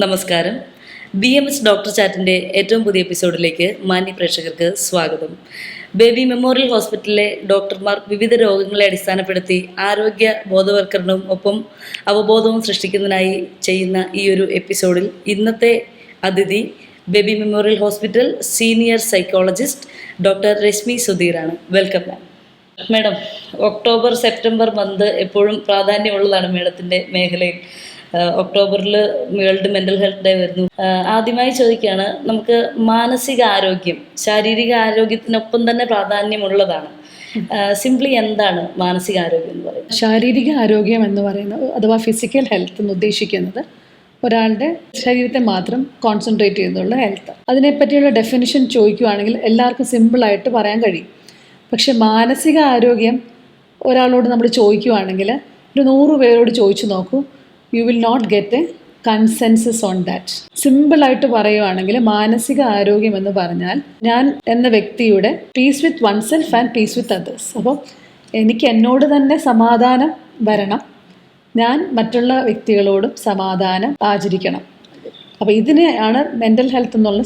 നമസ്കാരം. BMS doctor ചാറ്റിൻ്റെ ഏറ്റവും പുതിയ എപ്പിസോഡിലേക്ക് മാന്യ പ്രേക്ഷകർക്ക് സ്വാഗതം. ബേബി മെമ്മോറിയൽ ഹോസ്പിറ്റലിലെ ഡോക്ടർമാർ വിവിധ രോഗങ്ങളെ അടിസ്ഥാനപ്പെടുത്തി ആരോഗ്യ ബോധവൽക്കരണവും ഒപ്പം അവബോധവും സൃഷ്ടിക്കുന്നതിനായി ചെയ്യുന്ന ഈ ഒരു എപ്പിസോഡിൽ ഇന്നത്തെ അതിഥി Baby Memorial Hospital senior psychologist doctor Rashmi സുധീറാണ്. Welcome ma'am. Madam, October September month എപ്പോഴും പ്രാധാന്യമുള്ളതാണ് മേഡത്തിൻ്റെ മേഖലയിൽ. ഒക്ടോബറിൽ വേൾഡ് മെൻ്റൽ ഹെൽത്ത് ഡേ വരുന്നു. ആദ്യമായി ചോദിക്കുകയാണ്, നമുക്ക് മാനസിക ആരോഗ്യം ശാരീരിക ആരോഗ്യത്തിനൊപ്പം തന്നെ പ്രാധാന്യമുള്ളതാണ്. സിംപ്ലി എന്താണ് മാനസിക ആരോഗ്യം എന്ന് പറയുന്നത്? ശാരീരിക ആരോഗ്യം എന്ന് പറയുന്നത് അഥവാ ഫിസിക്കൽ ഹെൽത്ത് എന്ന് ഉദ്ദേശിക്കുന്നത് ഒരാളുടെ ശരീരത്തെ മാത്രം കോൺസെൻട്രേറ്റ് ചെയ്തുള്ള ഹെൽത്ത്. അതിനെപ്പറ്റിയുള്ള ഡെഫിനിഷൻ ചോദിക്കുകയാണെങ്കിൽ എല്ലാവർക്കും സിമ്പിളായിട്ട് പറയാൻ കഴിയും. പക്ഷെ മാനസിക ആരോഗ്യം ഒരാളോട് നമ്മൾ ചോദിക്കുകയാണെങ്കിൽ ഒരു 100 പേരോട് ചോദിച്ചു നോക്കൂ, you will not get a consensus on that. സിമ്പിളായിട്ട് പറയുകയാണെങ്കിൽ മാനസിക ആരോഗ്യം എന്ന് പറഞ്ഞാൽ ഞാൻ എന്ന വ്യക്തിയുടെ peace with oneself and peace with others. അപ്പോൾ എനിക്ക് എന്നോട് തന്നെ സമാധാനം വരണം, ഞാൻ മറ്റുള്ള വ്യക്തികളോടും സമാധാനം ആചരിക്കണം. അപ്പോൾ ഇതിനെയാണ് മെൻ്റൽ ഹെൽത്ത് എന്നുള്ള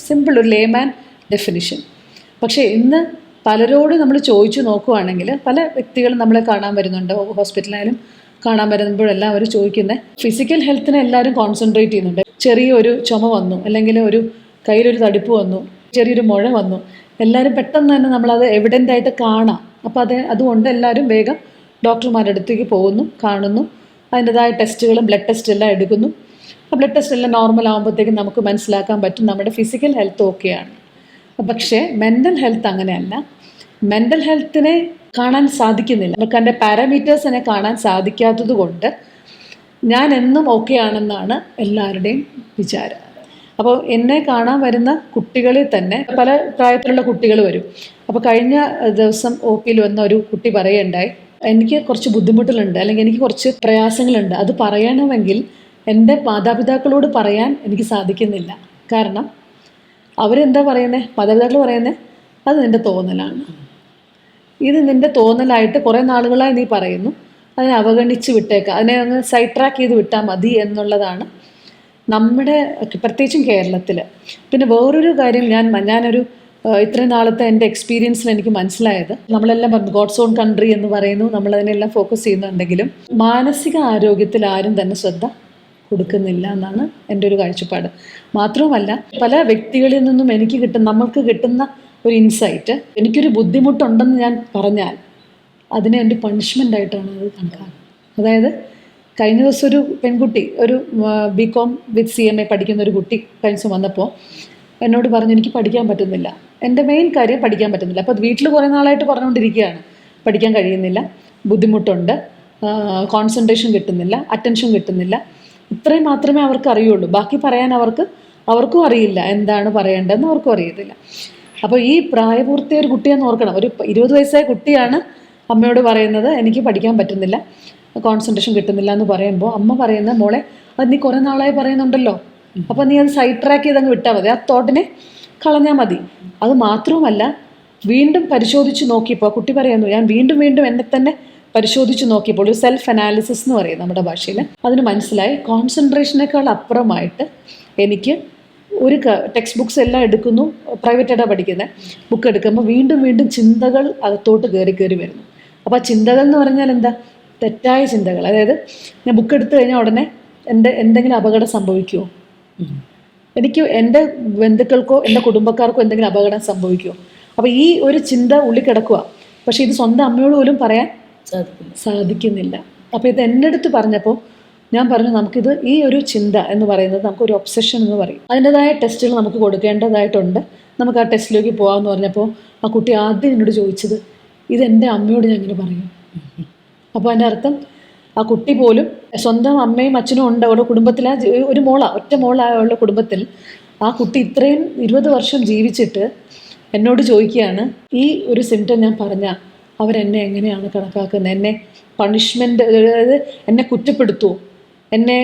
സിമ്പിൾ ഒരു ലേമാൻ ഡെഫിനിഷൻ. പക്ഷേ ഇന്ന് പലരോടും നമ്മൾ ചോദിച്ചു നോക്കുകയാണെങ്കിൽ പല വ്യക്തികളും നമ്മളെ കാണാൻ വരുന്നുണ്ട്, ഹോസ്പിറ്റലായാലും കാണാൻ വരുമ്പോഴെല്ലാം അവർ ചോദിക്കുന്നത് ഫിസിക്കൽ ഹെൽത്തിനെ എല്ലാവരും കോൺസെൻട്രേറ്റ് ചെയ്യുന്നുണ്ട്. ചെറിയൊരു ചുമ വന്നു, അല്ലെങ്കിൽ ഒരു കയ്യിലൊരു തടിപ്പ് വന്നു, ചെറിയൊരു മുഴ വന്നു, എല്ലാവരും പെട്ടെന്ന് തന്നെ നമ്മളത് എവിഡൻ്റായിട്ട് കാണാം. അപ്പോൾ അതുകൊണ്ട് എല്ലാവരും വേഗം ഡോക്ടർമാരുടെ അടുത്തേക്ക് പോകുന്നു, കാണുന്നു, അതിൻ്റെതായ ടെസ്റ്റുകളും ബ്ലഡ് ടെസ്റ്റ് എല്ലാം എടുക്കുന്നു. ആ ബ്ലഡ് ടെസ്റ്റ് എല്ലാം നോർമൽ ആകുമ്പോഴത്തേക്കും നമുക്ക് മനസ്സിലാക്കാൻ പറ്റും നമ്മുടെ ഫിസിക്കൽ ഹെൽത്ത് ഓക്കെയാണ്. പക്ഷേ മെൻ്റൽ ഹെൽത്ത് അങ്ങനെയല്ല. മെൻ്റൽ ഹെൽത്തിനെ കാണാൻ സാധിക്കുന്നില്ല, നമുക്ക് അതിൻ്റെ പാരാമീറ്റേഴ്സിനെ കാണാൻ സാധിക്കാത്തത് കൊണ്ട് ഞാൻ എന്നും ഓക്കെ ആണെന്നാണ് എല്ലാവരുടെയും വിചാരം. അപ്പോൾ എന്നെ കാണാൻ വരുന്ന കുട്ടികളിൽ തന്നെ പല പ്രായത്തിലുള്ള കുട്ടികൾ വരും. അപ്പോൾ കഴിഞ്ഞ ദിവസം OPയിൽ വന്ന ഒരു കുട്ടി പറയുകയുണ്ടായി, എനിക്ക് കുറച്ച് ബുദ്ധിമുട്ടുകളുണ്ട്, അല്ലെങ്കിൽ എനിക്ക് കുറച്ച് പ്രയാസങ്ങളുണ്ട്, അത് പറയണമെങ്കിൽ എൻ്റെ മാതാപിതാക്കളോട് പറയാൻ എനിക്ക് സാധിക്കുന്നില്ല. കാരണം അവരെന്താ പറയുന്നത്, മാതാപിതാക്കൾ പറയുന്നത് അത് നിൻ്റെ തോന്നലാണ്, ഇത് നിൻ്റെ തോന്നലായിട്ട് കുറേ നാളുകളായി നീ പറയുന്നു, അതിനെ അവഗണിച്ച് വിട്ടേക്കുക, അതിനെ അങ്ങ് സൈഡ് ട്രാക്ക് ചെയ്ത് വിട്ടാൽ മതി എന്നുള്ളതാണ് നമ്മുടെ പ്രത്യേകിച്ചും കേരളത്തിൽ. പിന്നെ വേറൊരു കാര്യം ഞാനൊരു ഇത്രയും നാളത്തെ എൻ്റെ എക്സ്പീരിയൻസിൽ എനിക്ക് മനസ്സിലായത്, നമ്മളെല്ലാം പറഞ്ഞു ഗോഡ്സ് ഓൺ കൺട്രി എന്ന് പറയുന്നു, നമ്മളതിനെല്ലാം ഫോക്കസ് ചെയ്യുന്നുണ്ടെങ്കിലും മാനസിക ആരോഗ്യത്തിൽ ആരും തന്നെ ശ്രദ്ധ കൊടുക്കുന്നില്ല എന്നാണ് എൻ്റെ ഒരു കാഴ്ചപ്പാട്. മാത്രവുമല്ല പല വ്യക്തികളിൽ നിന്നും നമ്മൾക്ക് കിട്ടുന്ന ഒരു ഇൻസൈറ്റ്, എനിക്കൊരു ബുദ്ധിമുട്ടുണ്ടെന്ന് ഞാൻ പറഞ്ഞാൽ അതിനെ എൻ്റെ പണിഷ്മെൻ്റായിട്ടാണ് അത് കണക്കാക്കുന്നത്. അതായത് കഴിഞ്ഞ ദിവസം ഒരു പെൺകുട്ടി, ഒരു BCom വിത്ത് CMA പഠിക്കുന്ന ഒരു കുട്ടി കഴിഞ്ഞ ദിവസം വന്നപ്പോൾ എന്നോട് പറഞ്ഞു, എനിക്ക് പഠിക്കാൻ പറ്റുന്നില്ല, എൻ്റെ മെയിൻ കാര്യം പഠിക്കാൻ പറ്റുന്നില്ല. അപ്പോൾ വീട്ടിൽ കുറേ നാളായിട്ട് പറഞ്ഞുകൊണ്ടിരിക്കുകയാണ്, പഠിക്കാൻ കഴിയുന്നില്ല, ബുദ്ധിമുട്ടുണ്ട്, കോൺസെൻട്രേഷൻ കിട്ടുന്നില്ല, അറ്റൻഷൻ കിട്ടുന്നില്ല, ഇത്രയും മാത്രമേ അവർക്ക് അറിയുള്ളൂ. ബാക്കി പറയാൻ അവർക്കും അറിയില്ല, എന്താണ് പറയേണ്ടതെന്ന് അവർക്കും അറിയത്തില്ല. അപ്പോൾ ഈ പ്രായപൂർത്തിയായ ഒരു കുട്ടിയെന്ന് ഓർക്കണം, ഒരു 20 വയസ്സായ കുട്ടിയാണ് അമ്മയോട് പറയുന്നത് എനിക്ക് പഠിക്കാൻ പറ്റുന്നില്ല, കോൺസെൻട്രേഷൻ കിട്ടുന്നില്ല എന്ന് പറയുമ്പോൾ അമ്മ പറയുന്ന, മോളെ അത് നീ കുറേ നാളായി പറയുന്നുണ്ടല്ലോ, അപ്പോൾ നീ അത് സൈഡ് ട്രാക്ക് ചെയ്തങ്ങ് വിട്ടാൽ മതി, ആ തോട്ടിനെ കളഞ്ഞാൽ മതി. അത് മാത്രവുമല്ല വീണ്ടും പരിശോധിച്ച് നോക്കിയപ്പോൾ കുട്ടി പറയുന്നു, ഞാൻ വീണ്ടും എന്നെ തന്നെ പരിശോധിച്ച് നോക്കിയപ്പോൾ ഒരു സെൽഫ് അനാലിസിസ് എന്ന് പറയും നമ്മുടെ ഭാഷയിൽ, അതിന് മനസ്സിലായി കോൺസെൻട്രേഷനേക്കാൾ അപ്പുറമായിട്ട് എനിക്ക് ഒരു ടെക്സ്റ്റ് ബുക്സ് എല്ലാം എടുക്കുന്നു, പ്രൈവറ്റായിട്ടാണ് പഠിക്കുന്നത്, ബുക്ക് എടുക്കുമ്പോൾ വീണ്ടും ചിന്തകൾ അകത്തോട്ട് കയറി വരുന്നു. അപ്പോൾ ആ ചിന്തകൾ എന്ന് പറഞ്ഞാൽ എന്താ, തെറ്റായ ചിന്തകൾ. അതായത് ഞാൻ ബുക്ക് എടുത്തു കഴിഞ്ഞാൽ ഉടനെ എന്തെങ്കിലും അപകടം സംഭവിക്കുമോ, എനിക്ക് എൻ്റെ ബന്ധുക്കൾക്കോ എൻ്റെ കുടുംബക്കാർക്കോ എന്തെങ്കിലും അപകടം സംഭവിക്കുമോ. അപ്പോൾ ഈ ഒരു ചിന്ത ഉള്ളിൽ കിടക്കുക, പക്ഷേ ഇത് സ്വന്തം അമ്മയോട് പോലും പറയാൻ സാധിക്കുന്നില്ല. അപ്പോൾ ഇത് എൻ്റെ അടുത്ത് പറഞ്ഞപ്പോൾ ഞാൻ പറഞ്ഞു, നമുക്കിത് ഈ ഒരു ചിന്ത എന്ന് പറയുന്നത് നമുക്കൊരു ഒബ്സഷൻ എന്ന് പറയും, അതിൻ്റെതായ ടെസ്റ്റുകൾ നമുക്ക് കൊടുക്കേണ്ടതായിട്ടുണ്ട്, നമുക്ക് ആ ടെസ്റ്റിലേക്ക് പോകാമെന്ന് പറഞ്ഞപ്പോൾ ആ കുട്ടി ആദ്യം എന്നോട് ചോദിച്ചത്, ഇതെൻ്റെ അമ്മയോട് ഞാൻ ഇങ്ങനെ പറയും. അപ്പോൾ അതിൻ്റെ അർത്ഥം ആ കുട്ടി പോലും സ്വന്തം അമ്മയും അച്ഛനും ഉണ്ട്, അവരുടെ കുടുംബത്തിൽ ഒറ്റ മോളായുള്ള കുടുംബത്തിൽ ആ കുട്ടി ഇത്രയും 20 വർഷം ജീവിച്ചിട്ട് എന്നോട് ചോദിക്കുകയാണ്, ഈ ഒരു സിംറ്റം ഞാൻ പറഞ്ഞാൽ അവരെന്നെ എങ്ങനെയാണ് കണക്കാക്കുന്നത്, എന്നെ പണിഷ്മെൻ്റ്, അതായത് എന്നെ കുറ്റപ്പെടുത്തുമോ, എന്നെ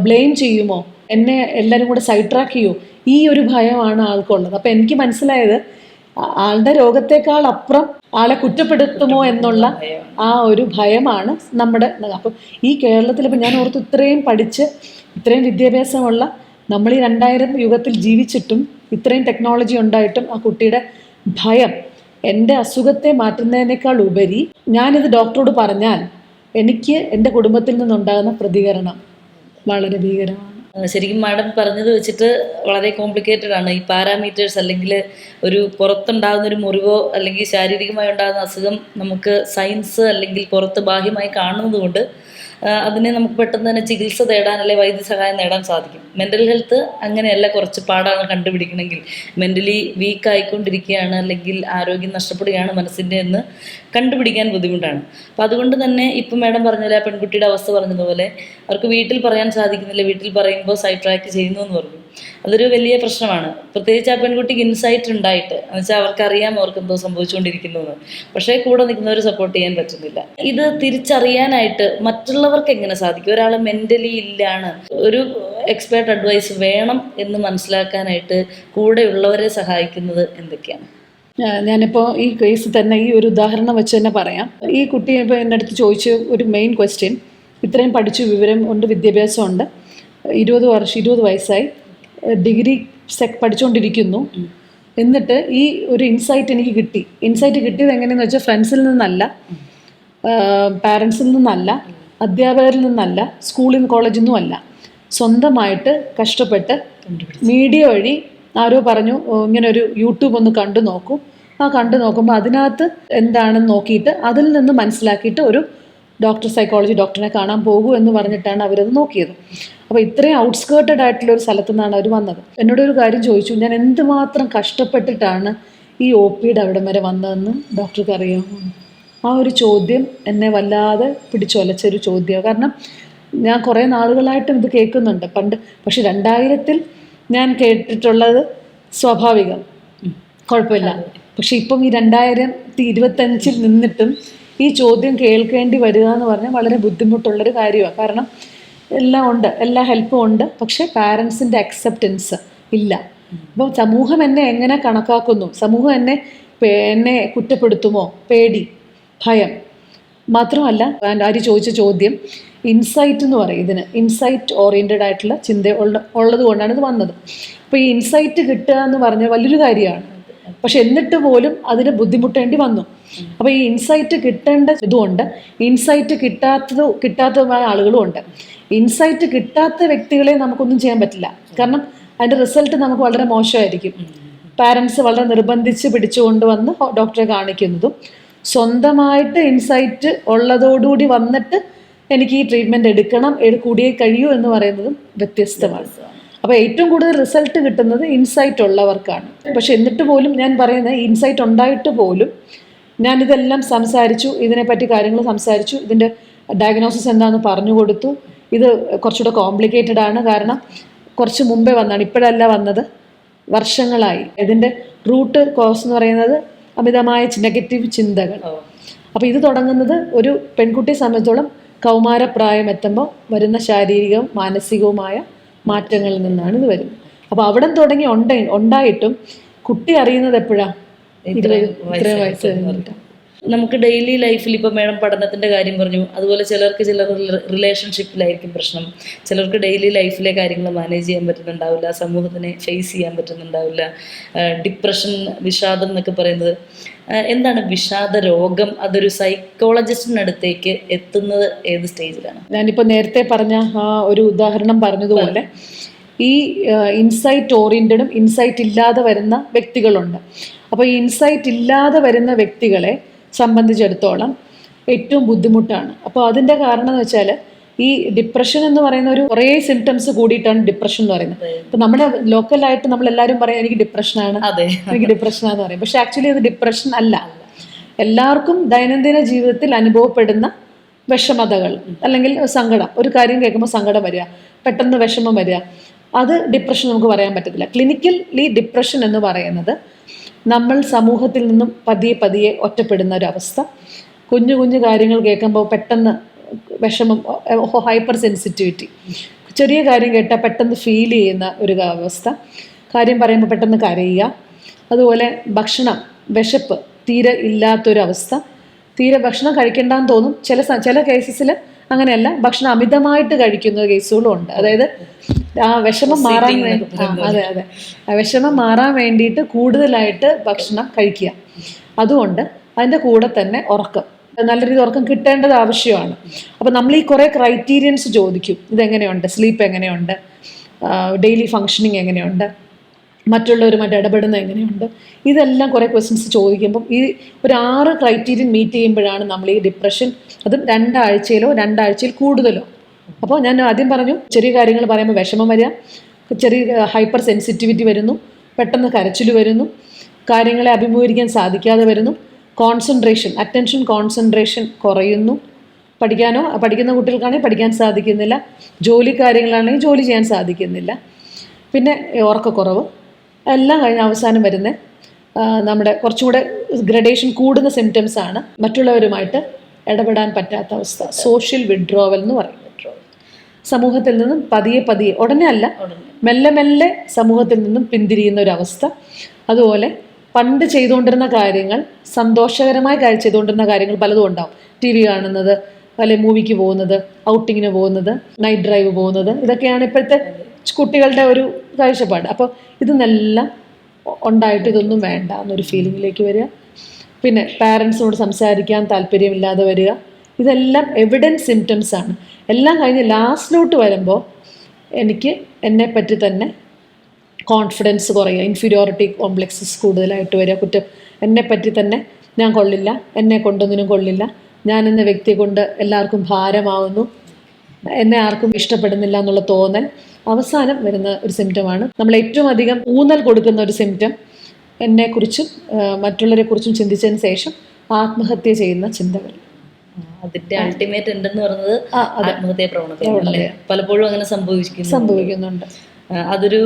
ബ്ലെയിം ചെയ്യുമോ, എന്നെ എല്ലാവരും കൂടെ സൈഡ് ട്രാക്ക് ചെയ്യുമോ, ഈ ഒരു ഭയമാണ് ആൾക്കുള്ളത്. അപ്പോൾ എനിക്ക് മനസ്സിലായത് ആളുടെ രോഗത്തെക്കാൾ അപ്പുറം ആളെ കുറ്റപ്പെടുത്തുമോ എന്നുള്ള ആ ഒരു ഭയമാണ് നമ്മുടെ. അപ്പം ഈ കേരളത്തിൽ ഇപ്പം ഞാൻ ഓർത്ത് ഇത്രയും പഠിച്ച് ഇത്രയും വിദ്യാഭ്യാസമുള്ള നമ്മൾ ഈ 2000 യുഗത്തിൽ ജീവിച്ചിട്ടും ഇത്രയും ടെക്നോളജി ഉണ്ടായിട്ടും ആ കുട്ടിയുടെ ഭയം എൻ്റെ അസുഖത്തെ മാറ്റുന്നതിനേക്കാൾ ഉപരി ഞാനിത് ഡോക്ടറോട് പറഞ്ഞാൽ എനിക്ക് എൻ്റെ കുടുംബത്തിൽ നിന്നുണ്ടാകുന്ന പ്രതികരണം വളരെ ഭീകരമാണ്. ശരിക്കും മാഡം പറഞ്ഞത് വെച്ചിട്ട് വളരെ കോംപ്ലിക്കേറ്റഡ് ആണ്. ഈ പാരാമീറ്റേഴ്സ് അല്ലെങ്കിൽ ഒരു പുറത്തുണ്ടാകുന്ന ഒരു മുറിവോ അല്ലെങ്കിൽ ശാരീരികമായി ഉണ്ടാകുന്ന അസുഖം നമുക്ക് സയൻസ് അല്ലെങ്കിൽ പുറത്ത് ബാഹ്യമായി കാണുന്നത് കൊണ്ട് അതിനെ നമുക്ക് പെട്ടെന്ന് തന്നെ ചികിത്സ തേടാൻ അല്ലെങ്കിൽ വൈദ്യസഹായം നേടാൻ സാധിക്കും. മെൻ്റൽ ഹെൽത്ത് അങ്ങനെയല്ല, കുറച്ച് പാടാണ് കണ്ടുപിടിക്കണമെങ്കിൽ. മെൻ്റലി വീക്ക് ആയിക്കൊണ്ടിരിക്കുകയാണ് അല്ലെങ്കിൽ ആരോഗ്യം നഷ്ടപ്പെടുകയാണ് മനസ്സിൻ്റെ എന്ന് കണ്ടുപിടിക്കാൻ ബുദ്ധിമുട്ടാണ്. അപ്പോൾ അതുകൊണ്ട് തന്നെ ഇപ്പം മാഡം പറഞ്ഞ ആ പെൺകുട്ടിയുടെ അവസ്ഥ പറഞ്ഞതുപോലെ അവർക്ക് വീട്ടിൽ പറയാൻ സാധിക്കുന്നില്ല, വീട്ടിൽ പറയുമ്പോൾ സൈഡ് ട്രാക്ക് ചെയ്യുന്നു എന്ന് പറഞ്ഞു. അതൊരു വലിയ പ്രശ്നമാണ്. പ്രത്യേകിച്ച് ആ പെൺകുട്ടിക്ക് ഇൻസൈറ്റ് ഉണ്ടായിട്ട്, എന്നുവെച്ചാൽ അവർക്കറിയാം അവർക്ക് എന്തോ സംഭവിച്ചുകൊണ്ടിരിക്കുന്നു എന്ന്. പക്ഷേ കൂടെ നിൽക്കുന്നവർ സപ്പോർട്ട് ചെയ്യാൻ പറ്റുന്നില്ല. ഇത് തിരിച്ചറിയാനായിട്ട് മറ്റുള്ളവർക്ക് എങ്ങനെ സാധിക്കും? ഒരാൾ മെൻ്റലി ഇല്ലാണ്, ഒരു എക്സ്പേർട്ട് അഡ്വൈസ് വേണം എന്ന് മനസ്സിലാക്കാനായിട്ട് കൂടെയുള്ളവരെ സഹായിക്കുന്നത് എന്തൊക്കെയാണ്? ഞാനിപ്പോൾ ഈ കേസ് തന്നെ ഈ ഒരു ഉദാഹരണം വെച്ച് തന്നെ പറയാം. ഈ കുട്ടി ഇപ്പോൾ എൻ്റെ അടുത്ത് ചോദിച്ച ഒരു മെയിൻ ക്വസ്റ്റ്യൻ, ഇത്രയും പഠിച്ചു, വിവരം ഉണ്ട്, വിദ്യാഭ്യാസമുണ്ട്, 20 വയസ്സായി, ഡിഗ്രി പഠിച്ചുകൊണ്ടിരിക്കുന്നു, എന്നിട്ട് ഈ ഒരു ഇൻസൈറ്റ് എനിക്ക് കിട്ടി. ഇൻസൈറ്റ് കിട്ടിയത് എങ്ങനെയെന്ന് വെച്ചാൽ ഫ്രണ്ട്സിൽ നിന്നല്ല, പാരൻസിൽ നിന്നല്ല, അധ്യാപകരിൽ നിന്നല്ല, സ്കൂളിൽ നിന്ന് കോളേജിൽ നിന്നും അല്ല, സ്വന്തമായിട്ട് കഷ്ടപ്പെട്ട് മീഡിയ വഴി ആരോ പറഞ്ഞു ഇങ്ങനെ ഒരു യൂട്യൂബ് ഒന്ന് കണ്ടു നോക്കൂ. ആ കണ്ടു നോക്കുമ്പോൾ അതിനകത്ത് എന്താണെന്ന് നോക്കിയിട്ട് അതിൽ നിന്ന് മനസ്സിലാക്കിയിട്ട് ഒരു സൈക്കോളജി ഡോക്ടറിനെ കാണാൻ പോകൂ എന്ന് പറഞ്ഞിട്ടാണ് അവരത് നോക്കിയത്. അപ്പോൾ ഇത്രയും ഔട്ട്സ്കേർട്ടഡ് ആയിട്ടുള്ള ഒരു സ്ഥലത്തു നിന്നാണ് അവർ വന്നത്. എന്നോടൊരു കാര്യം ചോദിച്ചു, ഞാൻ എന്തുമാത്രം കഷ്ടപ്പെട്ടിട്ടാണ് ഈ OPയുടെ അവിടം വരെ വന്നതെന്ന് ഡോക്ടർക്ക് അറിയാമോ? ആ ഒരു ചോദ്യം എന്നെ വല്ലാതെ പിടിച്ചൊലച്ചൊരു ചോദ്യമാണ്. കാരണം ഞാൻ കുറേ നാളുകളായിട്ടും ഇത് കേൾക്കുന്നുണ്ട് പണ്ട്. പക്ഷെ 2000-ൽ ഞാൻ കേട്ടിട്ടുള്ളത് സ്വാഭാവികം, കുഴപ്പമില്ല. പക്ഷെ ഇപ്പം ഈ 2025-ൽ നിന്നിട്ടും ഈ ചോദ്യം കേൾക്കേണ്ടി വരിക എന്ന് പറഞ്ഞാൽ വളരെ ബുദ്ധിമുട്ടുള്ളൊരു കാര്യമാണ്. കാരണം എല്ലാം ഉണ്ട്, എല്ലാ ഹെൽപ്പും ഉണ്ട്, പക്ഷേ പാരൻസിൻ്റെ അക്സെപ്റ്റൻസ് ഇല്ല. അപ്പം സമൂഹം എന്നെ എങ്ങനെ കണക്കാക്കുന്നു, സമൂഹം എന്നെ കുറ്റപ്പെടുത്തുമോ, പേടി, ഭയം. മാത്രമല്ല ആര് ചോദിച്ച ചോദ്യം ഇൻസൈറ്റ് എന്ന് പറയും. ഇതിന് ഇൻസൈറ്റ് ഓറിയൻറ്റഡ് ആയിട്ടുള്ള ചിന്ത ഉള്ളത് കൊണ്ടാണ് ഇത് വന്നത്. അപ്പോൾ ഈ ഇൻസൈറ്റ് കിട്ടുക എന്ന് പറഞ്ഞാൽ വലിയൊരു കാര്യമാണ്. പക്ഷെ എന്നിട്ട് പോലും അതിന് ബുദ്ധിമുട്ടേണ്ടി വന്നു. അപ്പോൾ ഈ ഇൻസൈറ്റ് കിട്ടേണ്ട ഇതുമുണ്ട്, ഇൻസൈറ്റ് കിട്ടാത്തതുമായ ആളുകളും ഉണ്ട്. ഇൻസൈറ്റ് കിട്ടാത്ത വ്യക്തികളെ നമുക്കൊന്നും ചെയ്യാൻ പറ്റില്ല. കാരണം അതിൻ്റെ റിസൾട്ട് നമുക്ക് വളരെ മോശമായിരിക്കും. പാരൻസ് വളരെ നിർബന്ധിച്ച് പിടിച്ചുകൊണ്ട് വന്ന് ഡോക്ടറെ കാണിക്കുന്നതും, സ്വന്തമായിട്ട് ഇൻസൈറ്റ് ഉള്ളതോടുകൂടി വന്നിട്ട് എനിക്ക് ഈ ട്രീറ്റ്മെൻറ്റ് എടുക്കണം, കൂടിയേ കഴിയൂ എന്ന് പറയുന്നതും വ്യത്യസ്തമാണ്. അപ്പോൾ ഏറ്റവും കൂടുതൽ റിസൾട്ട് കിട്ടുന്നത് ഇൻസൈറ്റ് ഉള്ളവർക്കാണ്. പക്ഷെ എന്നിട്ട് പോലും ഞാൻ പറയുന്നത്, ഇൻസൈറ്റ് ഉണ്ടായിട്ട് പോലും ഞാനിതെല്ലാം സംസാരിച്ചു, ഇതിനെപ്പറ്റി കാര്യങ്ങൾ സംസാരിച്ചു, ഇതിൻ്റെ ഡയഗ്നോസിസ് എന്താണെന്ന് പറഞ്ഞു കൊടുത്തു. ഇത് കുറച്ചുകൂടെ കോംപ്ലിക്കേറ്റഡ് ആണ്, കാരണം കുറച്ച് മുമ്പേ വന്നതാണ്, ഇപ്പോഴല്ല വന്നത്, വർഷങ്ങളായി. ഇതിൻ്റെ റൂട്ട് കോസ് എന്ന് പറയുന്നത് അമിതമായ നെഗറ്റീവ് ചിന്തകൾ. അപ്പോൾ ഇത് തുടങ്ങുന്നത് ഒരു പെൺകുട്ടിയെ സംബന്ധിച്ചോളം കൗമാരപ്രായം എത്തുമ്പോൾ വരുന്ന ശാരീരികവും മാനസികവുമായ മാറ്റങ്ങളിൽ നിന്നാണ് ഇത് വരുന്നത്. അപ്പോൾ അവിടെ തുടങ്ങി ഉണ്ടായിട്ടും കുട്ടി അറിയുന്നത് എപ്പോഴാണ്? 20 വയസ്സ് കഴിഞ്ഞിട്ട്. നമുക്ക് ഡെയിലി ലൈഫിൽ ഇപ്പോൾ മാഡം പഠനത്തിൻ്റെ കാര്യം പറഞ്ഞു, അതുപോലെ ചിലർ റിലേഷൻഷിപ്പിലായിരിക്കും പ്രശ്നം, ചിലർക്ക് ഡെയിലി ലൈഫിലെ കാര്യങ്ങൾ മാനേജ് ചെയ്യാൻ പറ്റുന്നുണ്ടാവില്ല, സമൂഹത്തിനെ ഫേസ് ചെയ്യാൻ പറ്റുന്നുണ്ടാവില്ല, ഡിപ്രഷൻ, വിഷാദം എന്നൊക്കെ പറയുന്നത്. എന്താണ് വിഷാദ രോഗം? അതൊരു സൈക്കോളജിസ്റ്റിനടുത്തേക്ക് എത്തുന്നത് ഏത് സ്റ്റേജിലാണ്? ഞാനിപ്പോൾ നേരത്തെ പറഞ്ഞ ആ ഒരു ഉദാഹരണം പറഞ്ഞതുപോലെ ഈ ഇൻസൈറ്റ് ഓറിയൻറ്റഡും ഇൻസൈറ്റ് ഇല്ലാതെ വരുന്ന വ്യക്തികളുണ്ട്. അപ്പോൾ ഈ ഇൻസൈറ്റ് ഇല്ലാതെ വരുന്ന വ്യക്തികളെ സംബന്ധിച്ചിടത്തോളം ഏറ്റവും ബുദ്ധിമുട്ടാണ്. അപ്പോൾ അതിൻ്റെ കാരണം എന്ന് വെച്ചാൽ ഈ ഡിപ്രഷൻ എന്ന് പറയുന്ന ഒരു കുറേ സിംറ്റംസ് കൂടിയിട്ടാണ് ഡിപ്രഷൻ എന്ന് പറയുന്നത്. ഇപ്പം നമ്മുടെ ലോക്കലായിട്ട് നമ്മളെല്ലാവരും പറയും എനിക്ക് ഡിപ്രഷനാണ്, എനിക്ക് ഡിപ്രഷനാണെന്ന് പറയും. പക്ഷെ ആക്ച്വലി അത് ഡിപ്രഷൻ അല്ല. എല്ലാവർക്കും ദൈനംദിന ജീവിതത്തിൽ അനുഭവപ്പെടുന്ന വിഷമതകൾ അല്ലെങ്കിൽ സങ്കടം, ഒരു കാര്യം കേൾക്കുമ്പോൾ സങ്കടം വരിക, പെട്ടെന്ന് വിഷമം വരിക, അത് ഡിപ്രഷൻ നമുക്ക് പറയാൻ പറ്റത്തില്ല. ക്ലിനിക്കലി ഡിപ്രഷൻ എന്ന് പറയുന്നത് നമ്മൾ സമൂഹത്തിൽ നിന്നും പതിയെ ഒറ്റപ്പെടുന്ന ഒരവസ്ഥ, കുഞ്ഞു കുഞ്ഞു കാര്യങ്ങൾ കേൾക്കുമ്പോൾ പെട്ടെന്ന് വിഷമം, ഹൈപ്പർ സെൻസിറ്റിവിറ്റി, ചെറിയ കാര്യം കേട്ടാൽ പെട്ടെന്ന് ഫീൽ ചെയ്യുന്ന ഒരു അവസ്ഥ, കാര്യം പറയുമ്പോൾ പെട്ടെന്ന് കരയുക, അതുപോലെ ഭക്ഷണം, വിശപ്പ് തീരെ ഇല്ലാത്തൊരവസ്ഥ, തീരെ ഭക്ഷണം കഴിക്കേണ്ടെന്ന് തോന്നും. ചില കേസസിൽ അങ്ങനെയല്ല, ഭക്ഷണം അമിതമായിട്ട് കഴിക്കുന്ന കേസുകളും ഉണ്ട്. അതായത് ആ വിഷമം മാറാൻ വേണ്ടി, അതെ അതെ, ആ വിഷമം മാറാൻ വേണ്ടിയിട്ട് കൂടുതലായിട്ട് ഭക്ഷണം കഴിക്കുക. അതുകൊണ്ട് അതിൻ്റെ കൂടെ തന്നെ ഉറക്കം, നല്ല രീതിയിൽ ഉറക്കം കിട്ടേണ്ടത് ആവശ്യമാണ്. അപ്പം നമ്മൾ ഈ കുറേ ക്രൈറ്റീരിയൻസ് ചോദിക്കും. ഇതെങ്ങനെയുണ്ട്, സ്ലീപ്പ് എങ്ങനെയുണ്ട്, ഡെയിലി ഫങ്ഷനിങ് എങ്ങനെയുണ്ട്, മറ്റുള്ളവരുമായിട്ട് ഇടപെടുന്നത് എങ്ങനെയുണ്ട്, ഇതെല്ലാം കുറേ ക്വസ്റ്റ്യൻസ് ചോദിക്കുമ്പം ഈ ഒരു 6 ക്രൈറ്റീരിയൻ മീറ്റ് ചെയ്യുമ്പോഴാണ് നമ്മൾ ഈ ഡിപ്രഷൻ, അതും 2 ആഴ്ചയിലോ 2 ആഴ്ചയിൽ കൂടുതലോ. അപ്പോൾ ഞാൻ ആദ്യം പറഞ്ഞു, ചെറിയ കാര്യങ്ങൾ പറയുമ്പോൾ വിഷമം വരിക, ചെറിയ ഹൈപ്പർ സെൻസിറ്റിവിറ്റി വരുന്നു, പെട്ടെന്ന് കരച്ചിൽ വരുന്നു, കാര്യങ്ങളെ അഭിമുഖീകരിക്കാൻ സാധിക്കാതെ വരുന്നു, കോൺസെൻട്രേഷൻ, അറ്റൻഷൻ കോൺസെൻട്രേഷൻ കുറയുന്നു, പഠിക്കുന്ന കുട്ടികൾക്കാണെങ്കിൽ പഠിക്കാൻ സാധിക്കുന്നില്ല, ജോലി കാര്യങ്ങളാണെങ്കിൽ ജോലി ചെയ്യാൻ സാധിക്കുന്നില്ല, പിന്നെ ഉറക്കക്കുറവ്, എല്ലാം കഴിഞ്ഞ് അവസാനം വരുന്ന നമ്മുടെ കുറച്ചും കൂടെ ഗ്രഡേഷൻ കൂടുന്ന സിംറ്റംസ് ആണ് മറ്റുള്ളവരുമായിട്ട് ഇടപെടാൻ പറ്റാത്ത അവസ്ഥ, സോഷ്യൽ വിഡ്രോവൽ എന്ന് പറയും. സമൂഹത്തിൽ നിന്നും പതിയെ ഉടനെ അല്ല, മെല്ലെ മെല്ലെ സമൂഹത്തിൽ നിന്നും പിന്തിരിയുന്ന ഒരവസ്ഥ. അതുപോലെ പണ്ട് ചെയ്തുകൊണ്ടിരുന്ന കാര്യങ്ങൾ, സന്തോഷകരമായ ചെയ്തുകൊണ്ടിരുന്ന കാര്യങ്ങൾ പലതും ഉണ്ടാവും. TV കാണുന്നത്, അല്ലെങ്കിൽ മൂവിക്ക് പോകുന്നത്, ഔട്ടിങ്ങിന് പോകുന്നത്, നൈറ്റ് ഡ്രൈവ് പോകുന്നത്, ഇതൊക്കെയാണ് ഇപ്പോഴത്തെ കുട്ടികളുടെ ഒരു കാഴ്ചപ്പാട്. അപ്പോൾ ഇതെല്ലാം ഉണ്ടായിട്ട് ഇതൊന്നും വേണ്ട എന്നൊരു ഫീലിങ്ങിലേക്ക് വരിക. പിന്നെ പാരൻസിനോട് സംസാരിക്കാൻ താല്പര്യമില്ലാതെ വരിക. ഇതെല്ലാം എവിഡൻസ് സിംറ്റംസ് ആണ്. എല്ലാം കഴിഞ്ഞ് ലാസ്റ്റിലോട്ട് വരുമ്പോൾ എനിക്ക് എന്നെപ്പറ്റി തന്നെ കോൺഫിഡൻസ് കുറയുക, ഇൻഫീരിയോറിറ്റി കോംപ്ലക്സസ് കൂടുതലായിട്ട് വരിക, എന്നെപ്പറ്റി തന്നെ ഞാൻ കൊള്ളില്ല, എന്നെ കൊണ്ടൊന്നിനും കൊള്ളില്ല, ഞാൻ എന്ന വ്യക്തിയെ കൊണ്ട് എല്ലാവർക്കും ഭാരമാവുന്നു, എന്നെ ആർക്കും ഇഷ്ടപ്പെടുന്നില്ല എന്നുള്ള തോന്നൽ അവസാനം വരുന്ന ഒരു സിംറ്റമാണ്. നമ്മൾ ഏറ്റവും അധികം ഊന്നൽ കൊടുക്കുന്ന ഒരു സിംറ്റം, എന്നെക്കുറിച്ചും മറ്റുള്ളവരെക്കുറിച്ചും ചിന്തിച്ചതിന് ശേഷം ആത്മഹത്യ ചെയ്യുന്ന ചിന്തകൾ. അതിന്റെ അൾട്ടിമേറ്റ് ഉണ്ടെന്ന് പറയുന്നത് ആത്മഹത്യാ പ്രവണത. പലപ്പോഴും അങ്ങനെ സംഭവിക്കുന്നുണ്ട്. അതൊരു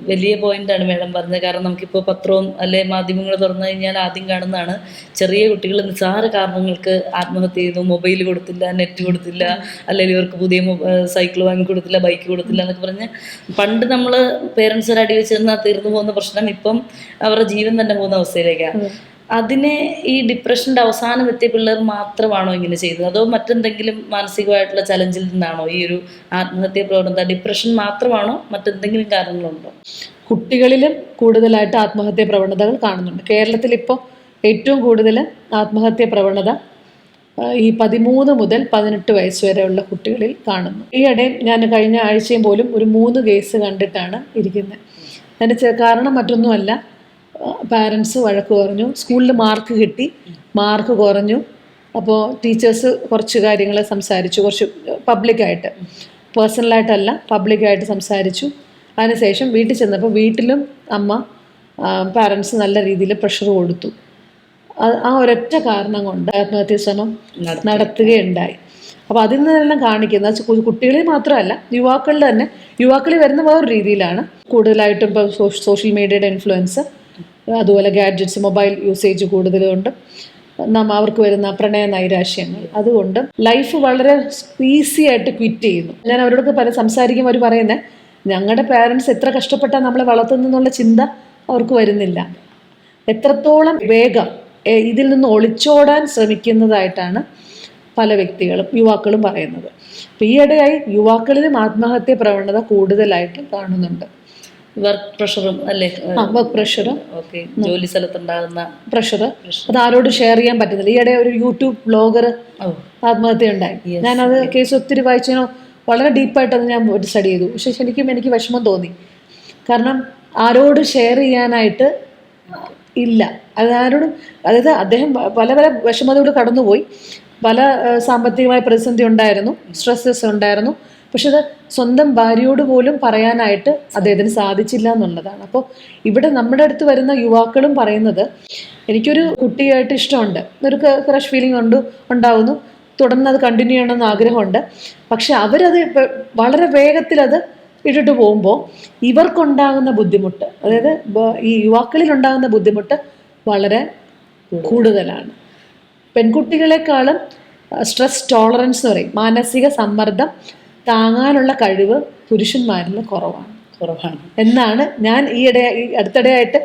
വലിയ പോയിന്റാണ് മേഡം പറഞ്ഞത്. കാരണം നമുക്കിപ്പോൾ പത്രവും അല്ലെ മാധ്യമങ്ങൾ തുറന്നു കഴിഞ്ഞാൽ ആദ്യം കാണുന്നതാണ് ചെറിയ കുട്ടികൾ നിസ്സാര കാരണങ്ങൾക്ക് ആത്മഹത്യ ചെയ്തു, മൊബൈൽ കൊടുത്തില്ല, നെറ്റ് കൊടുത്തില്ല, അല്ലെങ്കിൽ ഇവർക്ക് പുതിയ സൈക്കിൾ വാങ്ങി കൊടുത്തില്ല, ബൈക്ക് കൊടുത്തില്ല എന്നൊക്കെ പറഞ്ഞ് പണ്ട് നമ്മൾ പേരൻസ് ഒരു അടി വെച്ചിരുന്നാൽ തീർന്നു പോകുന്ന പ്രശ്നം ഇപ്പം അവരുടെ ജീവൻ തന്നെ പോകുന്ന അവസ്ഥയിലേക്കാണ്. അതിനെ ഈ ഡിപ്രഷൻ്റെ അവസാനം എത്തിയ പിള്ളേർ മാത്രമാണോ ഇങ്ങനെ ചെയ്തത്, അതോ മറ്റെന്തെങ്കിലും മാനസികമായിട്ടുള്ള ചലഞ്ചിൽ നിന്നാണോ ഈ ഒരു ആത്മഹത്യാ പ്രവണത? ഡിപ്രഷൻ മാത്രമാണോ, മറ്റെന്തെങ്കിലും കാരണങ്ങളുണ്ടോ? കുട്ടികളിലും കൂടുതലായിട്ട് ആത്മഹത്യാ പ്രവണതകൾ കാണുന്നുണ്ട്. കേരളത്തിൽ ഇപ്പോൾ ഏറ്റവും കൂടുതൽ ആത്മഹത്യാ പ്രവണത ഈ 13 മുതൽ 18 വയസ്സ് വരെയുള്ള കുട്ടികളിൽ കാണുന്നു. ഈയിടെ ഞാൻ കഴിഞ്ഞ ആഴ്ചയും പോലും ഒരു 3 കേസ് കണ്ടിട്ടാണ് ഇരിക്കുന്നത്. അതിൻ്റെ കാരണം മറ്റൊന്നുമല്ല, പാരൻസ് വഴക്ക് പറഞ്ഞു, സ്കൂളിൽ മാർക്ക് കിട്ടി, മാർക്ക് കുറഞ്ഞു, അപ്പോൾ ടീച്ചേഴ്സ് കുറച്ച് കാര്യങ്ങൾ സംസാരിച്ചു, കുറച്ച് പബ്ലിക്കായിട്ട്, പേഴ്സണലായിട്ടല്ല പബ്ലിക്കായിട്ട് സംസാരിച്ചു. അതിനുശേഷം വീട്ടിൽ ചെന്നപ്പോൾ വീട്ടിലും അമ്മ പാരൻസ് നല്ല രീതിയിൽ പ്രഷർ കൊടുത്തു. ആ ഒരൊറ്റ കാരണം കൊണ്ട് ആത്മഹത്യാ ശ്രമം നടത്തുകയുണ്ടായി. അപ്പോൾ അതിൽ നിന്നെല്ലാം കാണിക്കുന്നത് കുട്ടികളിൽ മാത്രമല്ല യുവാക്കളിൽ തന്നെ, യുവാക്കളിൽ വരുന്ന വേറൊരു രീതിയിലാണ്. കൂടുതലായിട്ടും ഇപ്പോൾ സോഷ്യൽ മീഡിയയുടെ ഇൻഫ്ലുവൻസ്, അതുപോലെ ഗാഡ്ജറ്റ്സ്, മൊബൈൽ യൂസേജ് കൂടുതലുകൊണ്ട് അവർക്ക് വരുന്ന പ്രണയ നൈരാശ്യങ്ങൾ, അതുകൊണ്ട് ലൈഫ് വളരെ ഈസി ആയിട്ട് ക്വിറ്റ് ചെയ്യുന്നു. ഞാൻ അവരോടൊക്കെ സംസാരിക്കുമ്പോൾ അവർ പറയുന്നത്, ഞങ്ങളുടെ പാരൻസ് എത്ര കഷ്ടപ്പെട്ടാൽ നമ്മളെ വളർത്തുന്നുള്ള ചിന്ത അവർക്ക് വരുന്നില്ല. എത്രത്തോളം വേഗം ഇതിൽ നിന്ന് ഒളിച്ചോടാൻ ശ്രമിക്കുന്നതായിട്ടാണ് പല വ്യക്തികളും യുവാക്കളും പറയുന്നത്. അപ്പോൾ ഈയിടെയായി യുവാക്കളിലും ആത്മഹത്യ പ്രവണത കൂടുതലായിട്ട് കാണുന്നുണ്ട്. വർക്ക് പ്രഷറും അല്ലേ? വർക്ക് പ്രഷറും ജോലി സ്ഥലത്തുണ്ടാകുന്ന പ്രഷർ, അത് ആരോട് ഷെയർ ചെയ്യാൻ പറ്റുന്നില്ല. ഈയിടെ ഒരു യൂട്യൂബ് ബ്ലോഗർ ആത്മഹത്യ ഉണ്ടായി. ഞാനത് കേസ് ഒത്തിരി വായിച്ചതിനോ വളരെ ഡീപ്പായിട്ടത് ഞാൻ സ്റ്റഡി ചെയ്തു. പക്ഷെ ശരിക്കും എനിക്ക് വിഷമം തോന്നി. കാരണം ആരോട് ഷെയർ ചെയ്യാനായിട്ട് ഇല്ല. അതാരോടും, അതായത് അദ്ദേഹം പല വിഷമതയോട് കടന്നുപോയി, പല സാമ്പത്തികമായ പ്രതിസന്ധി ഉണ്ടായിരുന്നു, സ്ട്രെസ്സസ് ഉണ്ടായിരുന്നു. പക്ഷെ അത് സ്വന്തം ഭാര്യയോട് പോലും പറയാനായിട്ട് അദ്ദേഹത്തിന് സാധിച്ചില്ല എന്നുള്ളതാണ്. അപ്പോൾ ഇവിടെ നമ്മുടെ അടുത്ത് വരുന്ന യുവാക്കളും പറയുന്നത്, എനിക്കൊരു കുട്ടിയായിട്ട് ഇഷ്ടമുണ്ട്, ഒരു ക്രഷ് ഫീലിംഗ് ഉണ്ടാവുന്നു, തുടർന്ന് അത് കണ്ടിന്യൂ ചെയ്യണമെന്ന് ആഗ്രഹമുണ്ട്. പക്ഷെ അവരത് വളരെ വേഗത്തിൽ അത് ഇട്ടിട്ട് പോകുമ്പോൾ ഇവർക്കുണ്ടാകുന്ന ബുദ്ധിമുട്ട്, അതായത് ഈ യുവാക്കളിൽ ഉണ്ടാകുന്ന ബുദ്ധിമുട്ട് വളരെ കൂടുതലാണ്. പെൺകുട്ടികളെക്കാളും സ്ട്രെസ് ടോളറൻസ് എന്ന് പറയും, മാനസിക സമ്മർദ്ദം താങ്ങാനുള്ള കഴിവ് പുരുഷന്മാരിൽ കുറവാണ്. കുറവാണ് എന്നാണ് ഞാൻ ഈ അടുത്തിടെയായിട്ട്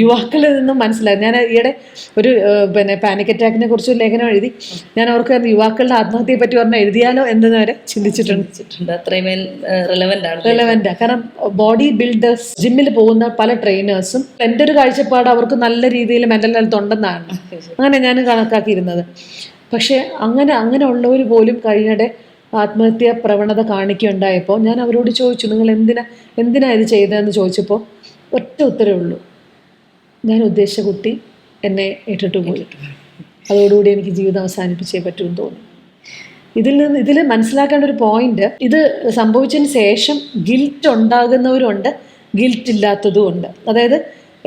യുവാക്കളിൽ നിന്നും മനസ്സിലായത്. ഞാൻ ഈയിടെ ഒരു പാനിക് അറ്റാക്കിനെ കുറിച്ച് ഒരു ലേഖനം എഴുതി. ഞാൻ അവർക്ക് യുവാക്കളുടെ ആത്മഹത്യയെ പറ്റി പറഞ്ഞാൽ എഴുതിയാലോ എന്ന് വരെ ചിന്തിച്ചിട്ടുണ്ട്. അത്രയും റെലവെന്റ് കാരണം ബോഡി ബിൽഡേഴ്സ്, ജിമ്മിൽ പോകുന്ന പല ട്രെയിനേഴ്സും എൻ്റെ ഒരു കാഴ്ചപ്പാട് അവർക്ക് നല്ല രീതിയിൽ മെന്റൽ ഹെൽത്ത് ഉണ്ടെന്നാണ് അങ്ങനെ ഞാൻ കണക്കാക്കിയിരുന്നത്. പക്ഷെ അങ്ങനെ ഉള്ളവർ പോലും കഴിഞ്ഞിടെ ആത്മഹത്യാ പ്രവണത കാണിക്കുകയുണ്ടായപ്പോൾ ഞാൻ അവരോട് ചോദിച്ചു, നിങ്ങൾ എന്തിനാ ഇത് ചെയ്തതെന്ന് ചോദിച്ചപ്പോൾ ഒറ്റ ഉത്തരവേ ഉള്ളൂ, ഞാൻ ഉദ്ദേശിച്ച കുട്ടി എന്നെ ഇട്ടിട്ട് പോയി, അതോടുകൂടി എനിക്ക് ജീവിതം അവസാനിപ്പിച്ചേ പറ്റുമെന്ന് തോന്നി. ഇതിൽ മനസ്സിലാക്കേണ്ട ഒരു പോയിന്റ്, ഇത് സംഭവിച്ചതിന് ശേഷം ഗിൽറ്റ് ഉണ്ടാകുന്നവരുണ്ട്, ഗിൽറ്റ് ഇല്ലാത്തതും ഉണ്ട്. അതായത്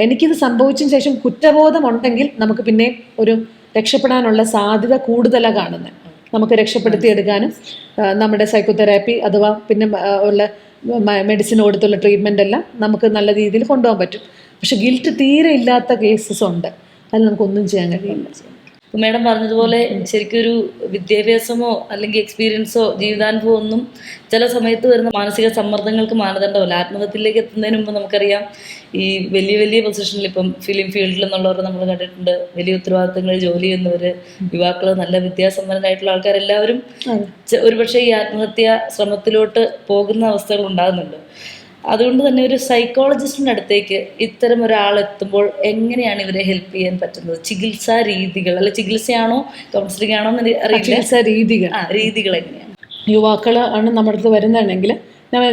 എനിക്കിത് സംഭവിച്ചതിന് ശേഷം കുറ്റബോധം ഉണ്ടെങ്കിൽ നമുക്ക് പിന്നെ ഒരു രക്ഷപ്പെടാനുള്ള സാധ്യത കൂടുതലാണ് കാണുന്നത്. നമുക്ക് രക്ഷപ്പെടുത്തിയെടുക്കാനും നമ്മുടെ സൈക്കോതെറാപ്പി അഥവാ പിന്നെ ഉള്ള മെഡിസിൻ കൊടുത്തുള്ള ട്രീറ്റ്മെൻ്റ് എല്ലാം നമുക്ക് നല്ല രീതിയിൽ കൊണ്ടുപോകാൻ പറ്റും. പക്ഷെ ഗിൽറ്റ് തീരെ ഇല്ലാത്ത കേസസ് ഉണ്ട്, അതിൽ നമുക്കൊന്നും ചെയ്യാൻ കഴിയില്ല. മേഡം പറഞ്ഞതുപോലെ ശരിക്കും ഒരു വിദ്യാഭ്യാസമോ അല്ലെങ്കിൽ എക്സ്പീരിയൻസോ ജീവിതാനുഭവം ഒന്നും ചില സമയത്ത് വരുന്ന മാനസിക സമ്മർദ്ദങ്ങൾക്ക് മാനദണ്ഡമല്ല. ആത്മഹത്യയിലേക്ക് എത്തുന്നതിന് മുമ്പ് നമുക്കറിയാം, ഈ വലിയ പൊസിഷനിൽ ഇപ്പം ഫിലിം ഫീൽഡിൽ നിന്നുള്ളവർ നമ്മൾ കണ്ടിട്ടുണ്ട്, വലിയ ഉത്തരവാദിത്തങ്ങളിൽ ജോലി ചെയ്യുന്നവർ, യുവാക്കൾ, നല്ല വിദ്യാസമ്പന്നരായിട്ടുള്ള ആൾക്കാരെല്ലാവരും ഒരുപക്ഷെ ഈ ആത്മഹത്യാ ശ്രമത്തിലോട്ട് പോകുന്ന അവസ്ഥകൾ ഉണ്ടാകുന്നുണ്ട്. അതുകൊണ്ട് തന്നെ ഒരു സൈക്കോളജിസ്റ്റിൻ്റെ അടുത്തേക്ക് ഇത്തരം ഒരാളെത്തുമ്പോൾ എങ്ങനെയാണ് ഇവരെ ഹെൽപ്പ് ചെയ്യാൻ പറ്റുന്നത്? ചികിത്സാ രീതികൾ, അല്ലെ ചികിത്സയാണോ കൗൺസിലിംഗ് ആണോ എന്ന് അറിയില്ല, ചികിത്സാ രീതികൾ എങ്ങനെയാണ്? യുവാക്കൾ ആണ് നമ്മുടെ അടുത്ത് വരുന്നതാണെങ്കിൽ,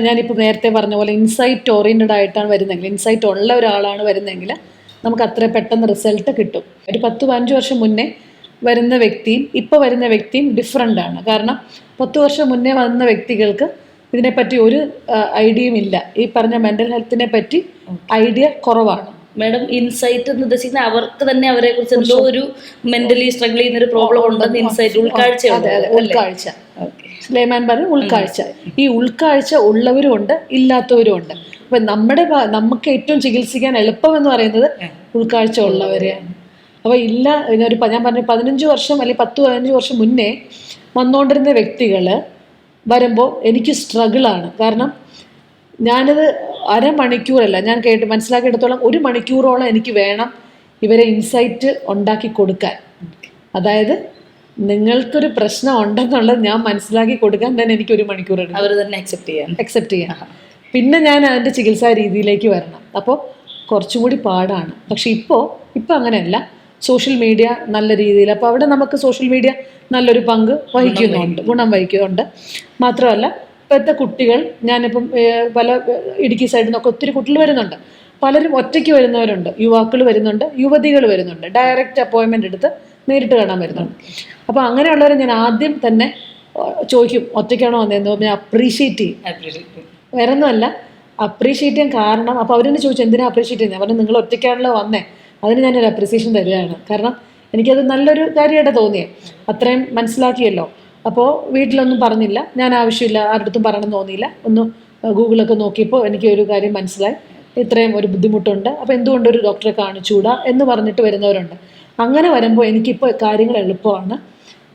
ഞാനിപ്പോൾ നേരത്തെ പറഞ്ഞ പോലെ ഇൻസൈറ്റ് ഓറിയൻറ്റഡ് ആയിട്ടാണ് വരുന്നതെങ്കിൽ, ഇൻസൈറ്റ് ഉള്ള ഒരാളാണ് വരുന്നതെങ്കിൽ നമുക്ക് അത്ര പെട്ടെന്ന് റിസൾട്ട് കിട്ടും. ഒരു 10-15 വർഷം മുന്നേ വരുന്ന വ്യക്തിയും ഇപ്പോൾ വരുന്ന വ്യക്തിയും ഡിഫറെൻ്റ് ആണ്. കാരണം 10 വർഷം മുന്നേ വന്ന വ്യക്തികൾക്ക് ഇതിനെപ്പറ്റി ഒരു ഐഡിയയും ഇല്ല. ഈ പറഞ്ഞ മെൻ്റൽ ഹെൽത്തിനെ പറ്റി ഐഡിയ കുറവാണ്. മാഡം, ഇൻസൈറ്റ് എന്ന് ഉദ്ദേശിക്കുന്നത് അവർക്ക് തന്നെ അവരെ കുറിച്ച് എന്തോ ഒരു മെന്റലി സ്ട്രഗിൾ ചെയ്യുന്ന ഒരു പ്രോബ്ലം ഉണ്ടെന്ന് ഇൻസൈറ്റ്, ഉൾക്കാഴ്ച. സുലൈമാൻ പറഞ്ഞു ഉൾക്കാഴ്ച. ഈ ഉൾക്കാഴ്ച ഉള്ളവരും ഉണ്ട്, ഇല്ലാത്തവരും ഉണ്ട്. അപ്പൊ നമുക്ക് ഏറ്റവും ചികിത്സിക്കാൻ എളുപ്പം എന്ന് പറയുന്നത് ഉൾക്കാഴ്ച ഉള്ളവരെയാണ്. അപ്പൊ ഞാൻ പറഞ്ഞ 15 വർഷം അല്ലെങ്കിൽ 10-15 വർഷം മുന്നേ വന്നുകൊണ്ടിരുന്ന വ്യക്തികള് വരുമ്പോൾ എനിക്ക് സ്ട്രഗിളാണ്. കാരണം ഞാനത് അരമണിക്കൂറല്ല, ഞാൻ മനസ്സിലാക്കിയെടുത്തോളം 1 മണിക്കൂറോളം എനിക്ക് വേണം ഇവരെ ഇൻസൈറ്റ് ഉണ്ടാക്കി കൊടുക്കാൻ. അതായത് നിങ്ങൾക്കൊരു പ്രശ്നം ഉണ്ടെന്നുള്ളത് ഞാൻ മനസ്സിലാക്കി കൊടുക്കാൻ തന്നെ എനിക്ക് 1 മണിക്കൂർ എടുക്കും. അവർ തന്നെ അക്സെപ്റ്റ് ചെയ്യാൻ. പിന്നെ ഞാൻ അതിൻ്റെ ചികിത്സാ രീതിയിലേക്ക് വരണം. അപ്പോൾ കുറച്ചും കൂടി പാടാണ്. പക്ഷെ ഇപ്പോൾ അങ്ങനെയല്ല, സോഷ്യൽ മീഡിയ നല്ല രീതിയിൽ, അപ്പോൾ അവിടെ നമുക്ക് സോഷ്യൽ മീഡിയ നല്ലൊരു പങ്ക് ഗുണം വഹിക്കുന്നുണ്ട്. മാത്രമല്ല ഇപ്പോഴത്തെ കുട്ടികൾ, ഞാനിപ്പം പല ഇടുക്കി സൈഡിൽ നിന്നൊക്കെ ഒത്തിരി കുട്ടികൾ വരുന്നുണ്ട്. പലരും ഒറ്റയ്ക്ക് വരുന്നവരുണ്ട്, യുവാക്കൾ വരുന്നുണ്ട്, യുവതികൾ വരുന്നുണ്ട്, ഡയറക്റ്റ് അപ്പോയിൻമെൻ്റ് എടുത്ത് നേരിട്ട് കാണാൻ വരുന്നുണ്ട്. അപ്പോൾ അങ്ങനെയുള്ളവരെ ഞാൻ ആദ്യം തന്നെ ചോദിക്കും, ഒറ്റയ്ക്കാണോ വന്നതെന്ന് ഞാൻ അപ്രീഷിയേറ്റ് ചെയ്യും. വേറെ ഒന്നുമല്ല, അപ്രീഷിയേറ്റ് ചെയ്യാൻ കാരണം, അപ്പോൾ അവരെന്നെ ചോദിച്ചു എന്തിനാ അപ്രീഷിയേറ്റ് ചെയ്യുന്നത്? പറഞ്ഞാൽ നിങ്ങൾ ഒറ്റയ്ക്കാണല്ലോ വന്നേ, അതിന് ഞാനൊരു അപ്രീസിയേഷൻ തരികയാണ്. കാരണം എനിക്കത് നല്ലൊരു കാര്യമായിട്ട് തോന്നിയേ, അത്രയും മനസ്സിലാക്കിയല്ലോ. അപ്പോൾ വീട്ടിലൊന്നും പറഞ്ഞില്ല, ഞാൻ ആവശ്യമില്ല ആരുടെ അടുത്തും പറയണമെന്ന് തോന്നിയില്ല. ഒന്ന് ഗൂഗിളൊക്കെ നോക്കിയപ്പോൾ എനിക്ക് ഒരു കാര്യം മനസ്സിലായി, ഇത്രയും ഒരു ബുദ്ധിമുട്ടുണ്ട്, അപ്പോൾ എന്തുകൊണ്ടൊരു ഡോക്ടറെ കാണിച്ചുകൂടാ എന്ന് പറഞ്ഞിട്ട് വരുന്നവരുണ്ട്. അങ്ങനെ വരുമ്പോൾ എനിക്കിപ്പോൾ കാര്യങ്ങൾ എളുപ്പമാണ്.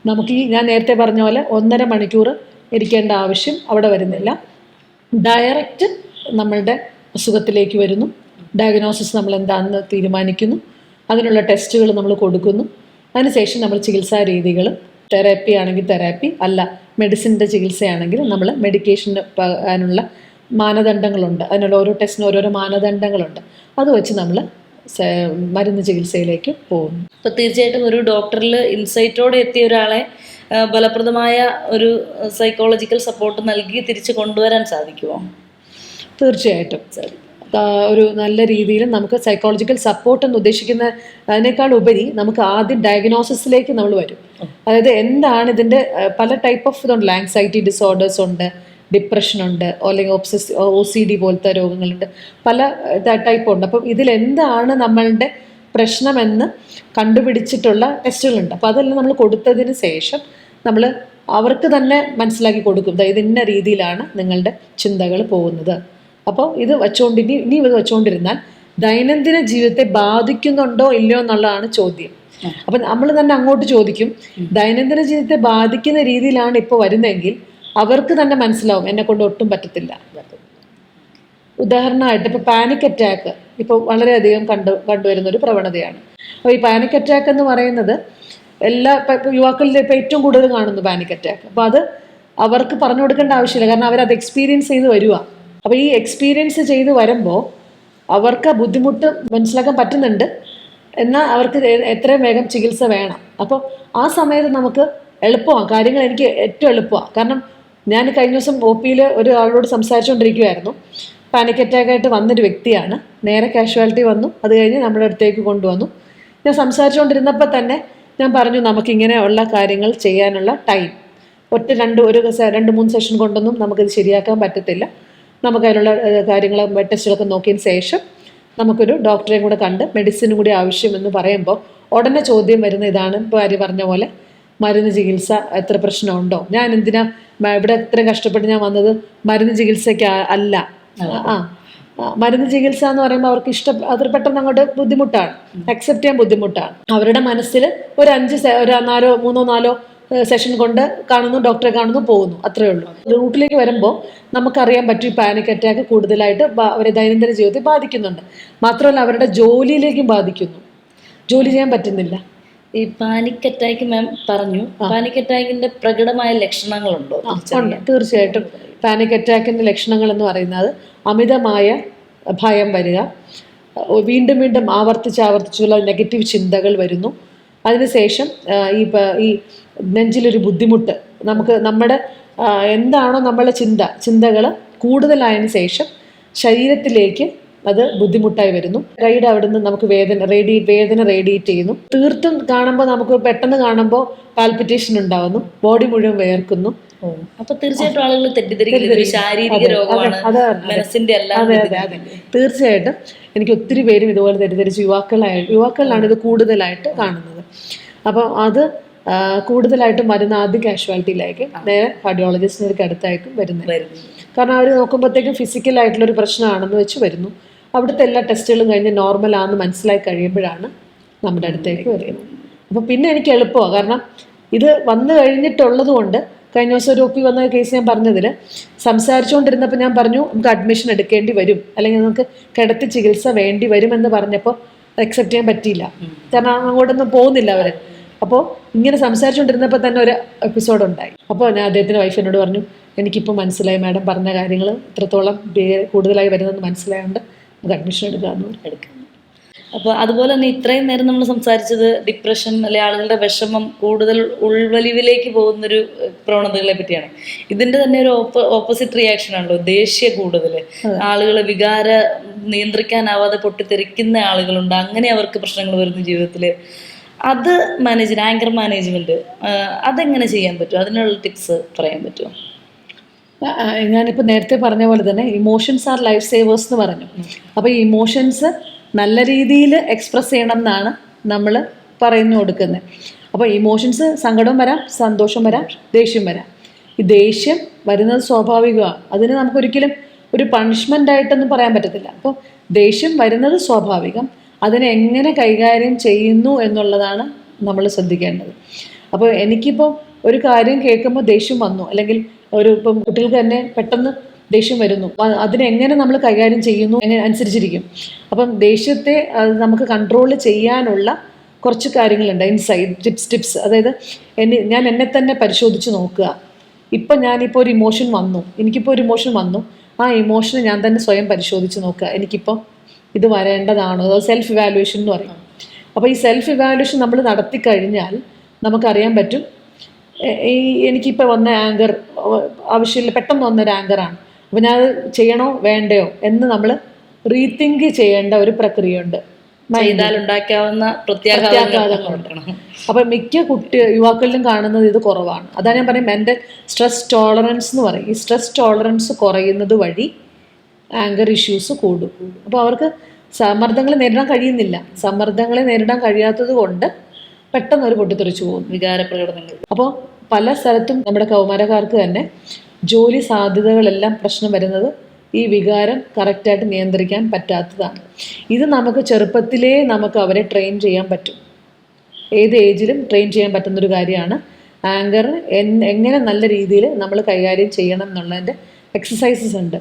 നമുക്ക് ഞാൻ നേരത്തെ പറഞ്ഞ പോലെ 1.5 മണിക്കൂർ ഇരിക്കേണ്ട ആവശ്യം അവിടെ വരുന്നില്ല. ഡയറക്റ്റ് നമ്മളുടെ അസുഖത്തിലേക്ക് വരുന്നു, ഡയഗ്നോസിസ് നമ്മൾ എന്താണെന്ന് തീരുമാനിക്കുന്നു, അതിനുള്ള ടെസ്റ്റുകൾ നമ്മൾ കൊടുക്കുന്നു. അതിനുശേഷം നമ്മൾ ചികിത്സാ രീതികൾ, തെറാപ്പി ആണെങ്കിൽ തെറാപ്പി, അല്ല മെഡിസിൻ്റെ ചികിത്സയാണെങ്കിൽ നമ്മൾ മെഡിക്കേഷന് അതിനുള്ള മാനദണ്ഡങ്ങളുണ്ട്. അതിനുള്ള ഓരോ ടെസ്റ്റിനും ഓരോരോ മാനദണ്ഡങ്ങളുണ്ട്. അത് വെച്ച് നമ്മൾ മരുന്ന് ചികിത്സയിലേക്ക് പോകുന്നു. അപ്പോൾ തീർച്ചയായിട്ടും ഒരു ഡോക്ടറിൽ ഇൻസൈറ്റോടെ എത്തിയ ഒരാളെ ഫലപ്രദമായ ഒരു സൈക്കോളജിക്കൽ സപ്പോർട്ട് നൽകി തിരിച്ച് കൊണ്ടുവരാൻ സാധിക്കുമോ? തീർച്ചയായിട്ടും ഒരു നല്ല രീതിയിൽ നമുക്ക് സൈക്കോളജിക്കൽ സപ്പോർട്ട് എന്ന് ഉദ്ദേശിക്കുന്ന അതിനേക്കാൾ ഉപരി നമുക്ക് ആദ്യം ഡയഗ്നോസിസിലേക്ക് നമ്മൾ വരും. അതായത് എന്താണ് ഇതിൻ്റെ പല ടൈപ്പ് ഓഫ് ഇതുണ്ടല്ലോ, ആങ്സൈറ്റി ഡിസോർഡേഴ്സ് ഉണ്ട്, ഡിപ്രഷൻ ഉണ്ട്, അല്ലെങ്കിൽ OCD പോലത്തെ രോഗങ്ങളുണ്ട്, പല ടൈപ്പ് ഉണ്ട്. അപ്പം ഇതിലെന്താണ് നമ്മളുടെ പ്രശ്നമെന്ന് കണ്ടുപിടിച്ചിട്ടുള്ള ടെസ്റ്റുകളുണ്ട്. അപ്പോൾ അതെല്ലാം നമ്മൾ കൊടുത്തതിന് ശേഷം നമ്മൾ അവർക്ക് തന്നെ മനസ്സിലാക്കി കൊടുക്കും, ഇത് ഇന്ന രീതിയിലാണ് നിങ്ങളുടെ ചിന്തകൾ പോകുന്നത്. അപ്പോൾ ഇത് ഇനി ഇത് വെച്ചുകൊണ്ടിരുന്നാൽ ദൈനംദിന ജീവിതത്തെ ബാധിക്കുന്നുണ്ടോ ഇല്ലയോ എന്നുള്ളതാണ് ചോദ്യം. അപ്പം നമ്മൾ തന്നെ അങ്ങോട്ട് ചോദിക്കും, ദൈനംദിന ജീവിതത്തെ ബാധിക്കുന്ന രീതിയിലാണ് ഇപ്പോൾ വരുന്നതെങ്കിൽ അവർക്ക് തന്നെ മനസ്സിലാവും എന്നെ കൊണ്ട് ഒട്ടും പറ്റത്തില്ല. ഉദാഹരണമായിട്ട് ഇപ്പോൾ പാനിക് അറ്റാക്ക് ഇപ്പോൾ വളരെയധികം കണ്ടുവരുന്ന ഒരു പ്രവണതയാണ്. അപ്പോൾ ഈ പാനിക് അറ്റാക്ക് എന്ന് പറയുന്നത് ഇപ്പോൾ യുവാക്കളിൽ ഇപ്പോൾ ഏറ്റവും കൂടുതൽ കാണുന്നു പാനിക് അറ്റാക്ക്. അപ്പോൾ അത് അവർക്ക് പറഞ്ഞു കൊടുക്കേണ്ട ആവശ്യമില്ല, കാരണം അവരത് എക്സ്പീരിയൻസ് ചെയ്ത് വരിക. അപ്പോൾ ഈ എക്സ്പീരിയൻസ് ചെയ്ത് വരുമ്പോൾ അവർക്ക് ബുദ്ധിമുട്ട് മനസ്സിലാക്കാൻ പറ്റുന്നുണ്ട്, എന്നാൽ അവർക്ക് എത്രയും വേഗം ചികിത്സ വേണം. അപ്പോൾ ആ സമയത്ത് നമുക്ക് എളുപ്പമാണ് കാര്യങ്ങൾ, എനിക്ക് ഏറ്റവും എളുപ്പമാണ്. കാരണം ഞാൻ കഴിഞ്ഞ ദിവസം OP-യിൽ ഒരാളോട് സംസാരിച്ചുകൊണ്ടിരിക്കുമായിരുന്നു. പാനിക് അറ്റാക്കായിട്ട് വന്നൊരു വ്യക്തിയാണ്. നേരെ കാഷ്വാലിറ്റി വന്നു, അത് കഴിഞ്ഞ് നമ്മുടെ അടുത്തേക്ക് കൊണ്ടുവന്നു. ഞാൻ സംസാരിച്ചുകൊണ്ടിരുന്നപ്പോൾ തന്നെ ഞാൻ പറഞ്ഞു, നമുക്കിങ്ങനെ ഉള്ള കാര്യങ്ങൾ ചെയ്യാനുള്ള ടൈം ഒരു 2-3 സെഷൻ കൊണ്ടൊന്നും നമുക്കിത് ശരിയാക്കാൻ പറ്റത്തില്ല. നമുക്കതിനുള്ള കാര്യങ്ങൾ ടെസ്റ്റുകളൊക്കെ നോക്കിയതിന് ശേഷം നമുക്കൊരു ഡോക്ടറെയും കൂടെ കണ്ട് മെഡിസിനും കൂടി ആവശ്യമെന്ന് പറയുമ്പോൾ ഉടനെ ചോദ്യം വരുന്ന ഇതാണ്, ഇപ്പോൾ ആര്യ പറഞ്ഞ പോലെ മരുന്ന് ചികിത്സ എത്ര പ്രശ്നമുണ്ടോ? ഞാൻ എന്തിനാ ഇവിടെ ഇത്രയും കഷ്ടപ്പെട്ട് ഞാൻ വന്നത് മരുന്ന് ചികിത്സയ്ക്ക് അല്ല. മരുന്ന് ചികിത്സ എന്ന് പറയുമ്പോൾ അവർക്ക് അത് പെട്ടെന്ന് അങ്ങോട്ട് ബുദ്ധിമുട്ടാണ്, അക്സെപ്റ്റ് ചെയ്യാൻ ബുദ്ധിമുട്ടാണ്. അവരുടെ മനസ്സിൽ ഒരു 3-4 സെഷൻ കൊണ്ട് കാണുന്നു, ഡോക്ടറെ കാണുന്നു, പോകുന്നു, അത്രയേ ഉള്ളൂ. റൂട്ടിലേക്ക് വരുമ്പോൾ നമുക്കറിയാൻ പറ്റും ഈ പാനിക് അറ്റാക്ക് കൂടുതലായിട്ട് അവരെ ദൈനംദിന ജീവിതത്തെ ബാധിക്കുന്നുണ്ട്. മാത്രമല്ല അവരുടെ ജോലിയിലേക്കും ബാധിക്കുന്നു, ജോലി ചെയ്യാൻ പറ്റുന്നില്ല. ഈ പാനിക് അറ്റാക്ക് മാം പറഞ്ഞു, പാനിക് അറ്റാക്കിന്റെ പ്രകടമായ ലക്ഷണങ്ങളുണ്ടോ? ഉണ്ട്, തീർച്ചയായിട്ടും. പാനിക് അറ്റാക്കിന്റെ ലക്ഷണങ്ങൾ എന്ന് പറയുന്നത് അമിതമായ ഭയം വരിക, വീണ്ടും വീണ്ടും ആവർത്തിച്ചുള്ള നെഗറ്റീവ് ചിന്തകൾ വരുന്നു. അതിനുശേഷം ഈ നെഞ്ചിലൊരു ബുദ്ധിമുട്ട്, നമ്മുടെ എന്താണോ നമ്മളെ ചിന്തകൾ കൂടുതലായതിനു ശേഷം ശരീരത്തിലേക്ക് അത് ബുദ്ധിമുട്ടായി വരുന്നു. കൈയുടെ അവിടെ നിന്ന് നമുക്ക് വേദന റേഡിയേറ്റ് ചെയ്യുന്നു. തീർത്തും കാണുമ്പോൾ നമുക്ക് പെട്ടെന്ന് കാണുമ്പോൾ പാൽപിറ്റേഷൻ ഉണ്ടാവുന്നു, ബോഡി മുഴുവൻ വേർക്കുന്നു. അപ്പൊ തീർച്ചയായിട്ടും ആളുകൾ തെറ്റിദ്ധരിക്കുന്നത് ശാരീരിക രോഗമാണ്, മനസ്സിന്റെ അല്ല. അതെ, തീർച്ചയായിട്ടും. എനിക്ക് ഒത്തിരി പേരും ഇതുപോലെ തെറ്റിദ്ധരിച്ച് യുവാക്കളിലാണ് ഇത് കൂടുതലായിട്ട് കാണുന്നത്. അപ്പം അത് കൂടുതലായിട്ട് മരുന്ന് ആദ്യം കാഷ്വാലിറ്റിയിലേക്ക് നേരെ കാർഡിയോളജിസ്റ്റിനൊക്കെ അടുത്തായിരിക്കും വരുന്നത്. കാരണം അവർ നോക്കുമ്പോഴത്തേക്കും ഫിസിക്കലായിട്ടുള്ളൊരു പ്രശ്നമാണെന്ന് വെച്ച് വരുന്നു. അവിടുത്തെ എല്ലാ ടെസ്റ്റുകളും കഴിഞ്ഞ് നോർമലാണെന്ന് മനസ്സിലാക്കി കഴിയുമ്പോഴാണ് നമ്മുടെ അടുത്തേക്ക് വരുന്നത്. അപ്പോൾ പിന്നെ എനിക്ക് എളുപ്പമാണ്, കാരണം ഇത് വന്നു കഴിഞ്ഞിട്ടുള്ളത് കൊണ്ട്. കഴിഞ്ഞ ദിവസം ഒരു OP വന്ന കേസ് ഞാൻ പറഞ്ഞതിൽ സംസാരിച്ചുകൊണ്ടിരുന്നപ്പോൾ ഞാൻ പറഞ്ഞു, നമുക്ക് അഡ്മിഷൻ എടുക്കേണ്ടി വരും, അല്ലെങ്കിൽ നമുക്ക് കിടത്തി ചികിത്സ വേണ്ടി വരും എന്ന് പറഞ്ഞപ്പോൾ അക്സെപ്റ്റ് ചെയ്യാൻ പറ്റിയില്ല, കാരണം അങ്ങോട്ടൊന്നും പോകുന്നില്ല അവർ. അപ്പോൾ ഇങ്ങനെ സംസാരിച്ചുകൊണ്ടിരുന്നപ്പോൾ തന്നെ ഒരു എപ്പിസോഡ് ഉണ്ടായി. അപ്പോൾ ഞാൻ അദ്ദേഹത്തിൻ്റെ വൈഫിനോട് പറഞ്ഞു, എനിക്കിപ്പോൾ മനസ്സിലായി മാഡം പറഞ്ഞ കാര്യങ്ങൾ ഇത്രത്തോളം കൂടുതലായി വരുന്നതെന്ന് മനസ്സിലായതുകൊണ്ട് നമുക്ക് അഡ്മിഷൻ എടുക്കാം. അപ്പോൾ അതുപോലെ തന്നെ ഇത്രയും നേരം നമ്മൾ സംസാരിച്ചത് ഡിപ്രഷൻ അല്ലെ ആളുകളുടെ വിഷമം കൂടുതൽ ഉൾവലിവിലേക്ക് പോകുന്നൊരു പ്രവണതകളെ പറ്റിയാണ്. ഇതിന്റെ തന്നെ ഒരു ഓപ്പോസിറ്റ് റിയാക്ഷൻ ആണല്ലോ ദേഷ്യ കൂടുതൽ. ആളുകൾ വികാര നിയന്ത്രിക്കാനാവാതെ പൊട്ടിത്തെറിക്കുന്ന ആളുകളുണ്ട്, അങ്ങനെ അവർക്ക് പ്രശ്നങ്ങൾ വരുന്ന ജീവിതത്തിൽ. അത് ആങ്കർ മാനേജ്മെന്റ് അതെങ്ങനെ ചെയ്യാൻ പറ്റും? അതിനുള്ള ടിപ്സ് പറയാൻ പറ്റുമോ? ഞാനിപ്പോൾ നേരത്തെ പറഞ്ഞ പോലെ തന്നെ ഇമോഷൻസ് ആർ ലൈഫ് സേവേഴ്സ് എന്ന് പറഞ്ഞു. അപ്പോൾ ഈ ഇമോഷൻസ് നല്ല രീതിയിൽ എക്സ്പ്രസ് ചെയ്യണം എന്നാണ് നമ്മൾ പറഞ്ഞു കൊടുക്കുന്നത്. അപ്പോൾ ഇമോഷൻസ് സങ്കടം വരാം, സന്തോഷം വരാം, ദേഷ്യം വരാം. ഈ ദേഷ്യം വരുന്നത് സ്വാഭാവികമാണ്, അതിന് നമുക്കൊരിക്കലും ഒരു പണിഷ്മെൻ്റ് ആയിട്ടൊന്നും പറയാൻ പറ്റത്തില്ല. അപ്പോൾ ദേഷ്യം വരുന്നത് സ്വാഭാവികം, അതിനെ എങ്ങനെ കൈകാര്യം ചെയ്യുന്നു എന്നുള്ളതാണ് നമ്മൾ ശ്രദ്ധിക്കേണ്ടത്. അപ്പോൾ എനിക്കിപ്പോൾ ഒരു കാര്യം കേൾക്കുമ്പോൾ ദേഷ്യം വന്നു, അല്ലെങ്കിൽ ഇപ്പം കുട്ടികൾക്ക് തന്നെ പെട്ടെന്ന് ദേഷ്യം വരുന്നു, അതിനെങ്ങനെ നമ്മൾ കൈകാര്യം ചെയ്യുന്നു അനുസരിച്ചിരിക്കും. അപ്പം ദേഷ്യത്തെ നമുക്ക് കൺട്രോൾ ചെയ്യാനുള്ള കുറച്ച് കാര്യങ്ങളുണ്ട്, ഇൻസൈറ്റ് ടിപ്സ്. അതായത് ഞാൻ എന്നെ തന്നെ പരിശോധിച്ച് നോക്കുക. ഞാനിപ്പോൾ ഒരു ഇമോഷൻ വന്നു, ആ ഇമോഷനെ ഞാൻ തന്നെ സ്വയം പരിശോധിച്ച് നോക്കുക, എനിക്കിപ്പോൾ ഇത് വരേണ്ടതാണോ? അതോ സെൽഫ് ഇവാലുവേഷൻ എന്ന് പറയും. അപ്പോൾ ഈ സെൽഫ് ഇവാലുവേഷൻ നമ്മൾ നടത്തി കഴിഞ്ഞാൽ നമുക്കറിയാൻ പറ്റും, എനിക്കിപ്പോൾ വന്ന ആങ്കർ ആവശ്യമില്ല, പെട്ടെന്ന് വന്നൊരു ആങ്കറാണ്, അപ്പോൾ ഞാൻ അത് ചെയ്യണോ വേണ്ടയോ എന്ന് നമ്മൾ റീതിങ്ക് ചെയ്യേണ്ട ഒരു പ്രക്രിയയുണ്ട്. ഉണ്ടാക്കാവുന്ന പ്രത്യാഘാതങ്ങളുണ്ട്. അപ്പം മിക്ക യുവാക്കളിലും കാണുന്നത് ഇത് കുറവാണ്. അതാണ് ഞാൻ പറയും മെൻ്റൽ സ്ട്രെസ് ടോളറൻസ് എന്ന് പറയും. ഈ സ്ട്രെസ് ടോളറൻസ് കുറയുന്നത് വഴി ആങ്കർ ഇഷ്യൂസ് കൂടും. അപ്പോൾ അവർക്ക് സമ്മർദ്ദങ്ങളെ നേരിടാൻ കഴിയുന്നില്ല. സമ്മർദ്ദങ്ങളെ നേരിടാൻ കഴിയാത്തത് കൊണ്ട് പെട്ടെന്ന് ഒരു പൊട്ടിത്തെറിച്ചു പോകും വികാര പ്രകടനങ്ങൾ. അപ്പോൾ പല സ്ഥലത്തും നമ്മുടെ കൗമാരക്കാർക്ക് തന്നെ ജോലി സാധ്യതകളെല്ലാം പ്രശ്നം വരുന്നത് ഈ വികാരം കറക്റ്റായിട്ട് നിയന്ത്രിക്കാൻ പറ്റാത്തതാണ്. ഇത് നമുക്ക് ചെറുപ്പത്തിലേ അവരെ ട്രെയിൻ ചെയ്യാൻ പറ്റും. ഏത് ഏജിലും ട്രെയിൻ ചെയ്യാൻ പറ്റുന്നൊരു കാര്യമാണ്. ആങ്കർ എങ്ങനെ നല്ല രീതിയിൽ നമ്മൾ കൈകാര്യം ചെയ്യണം എന്നുള്ളതിൻ്റെ എക്സസൈസസ് ഉണ്ട്.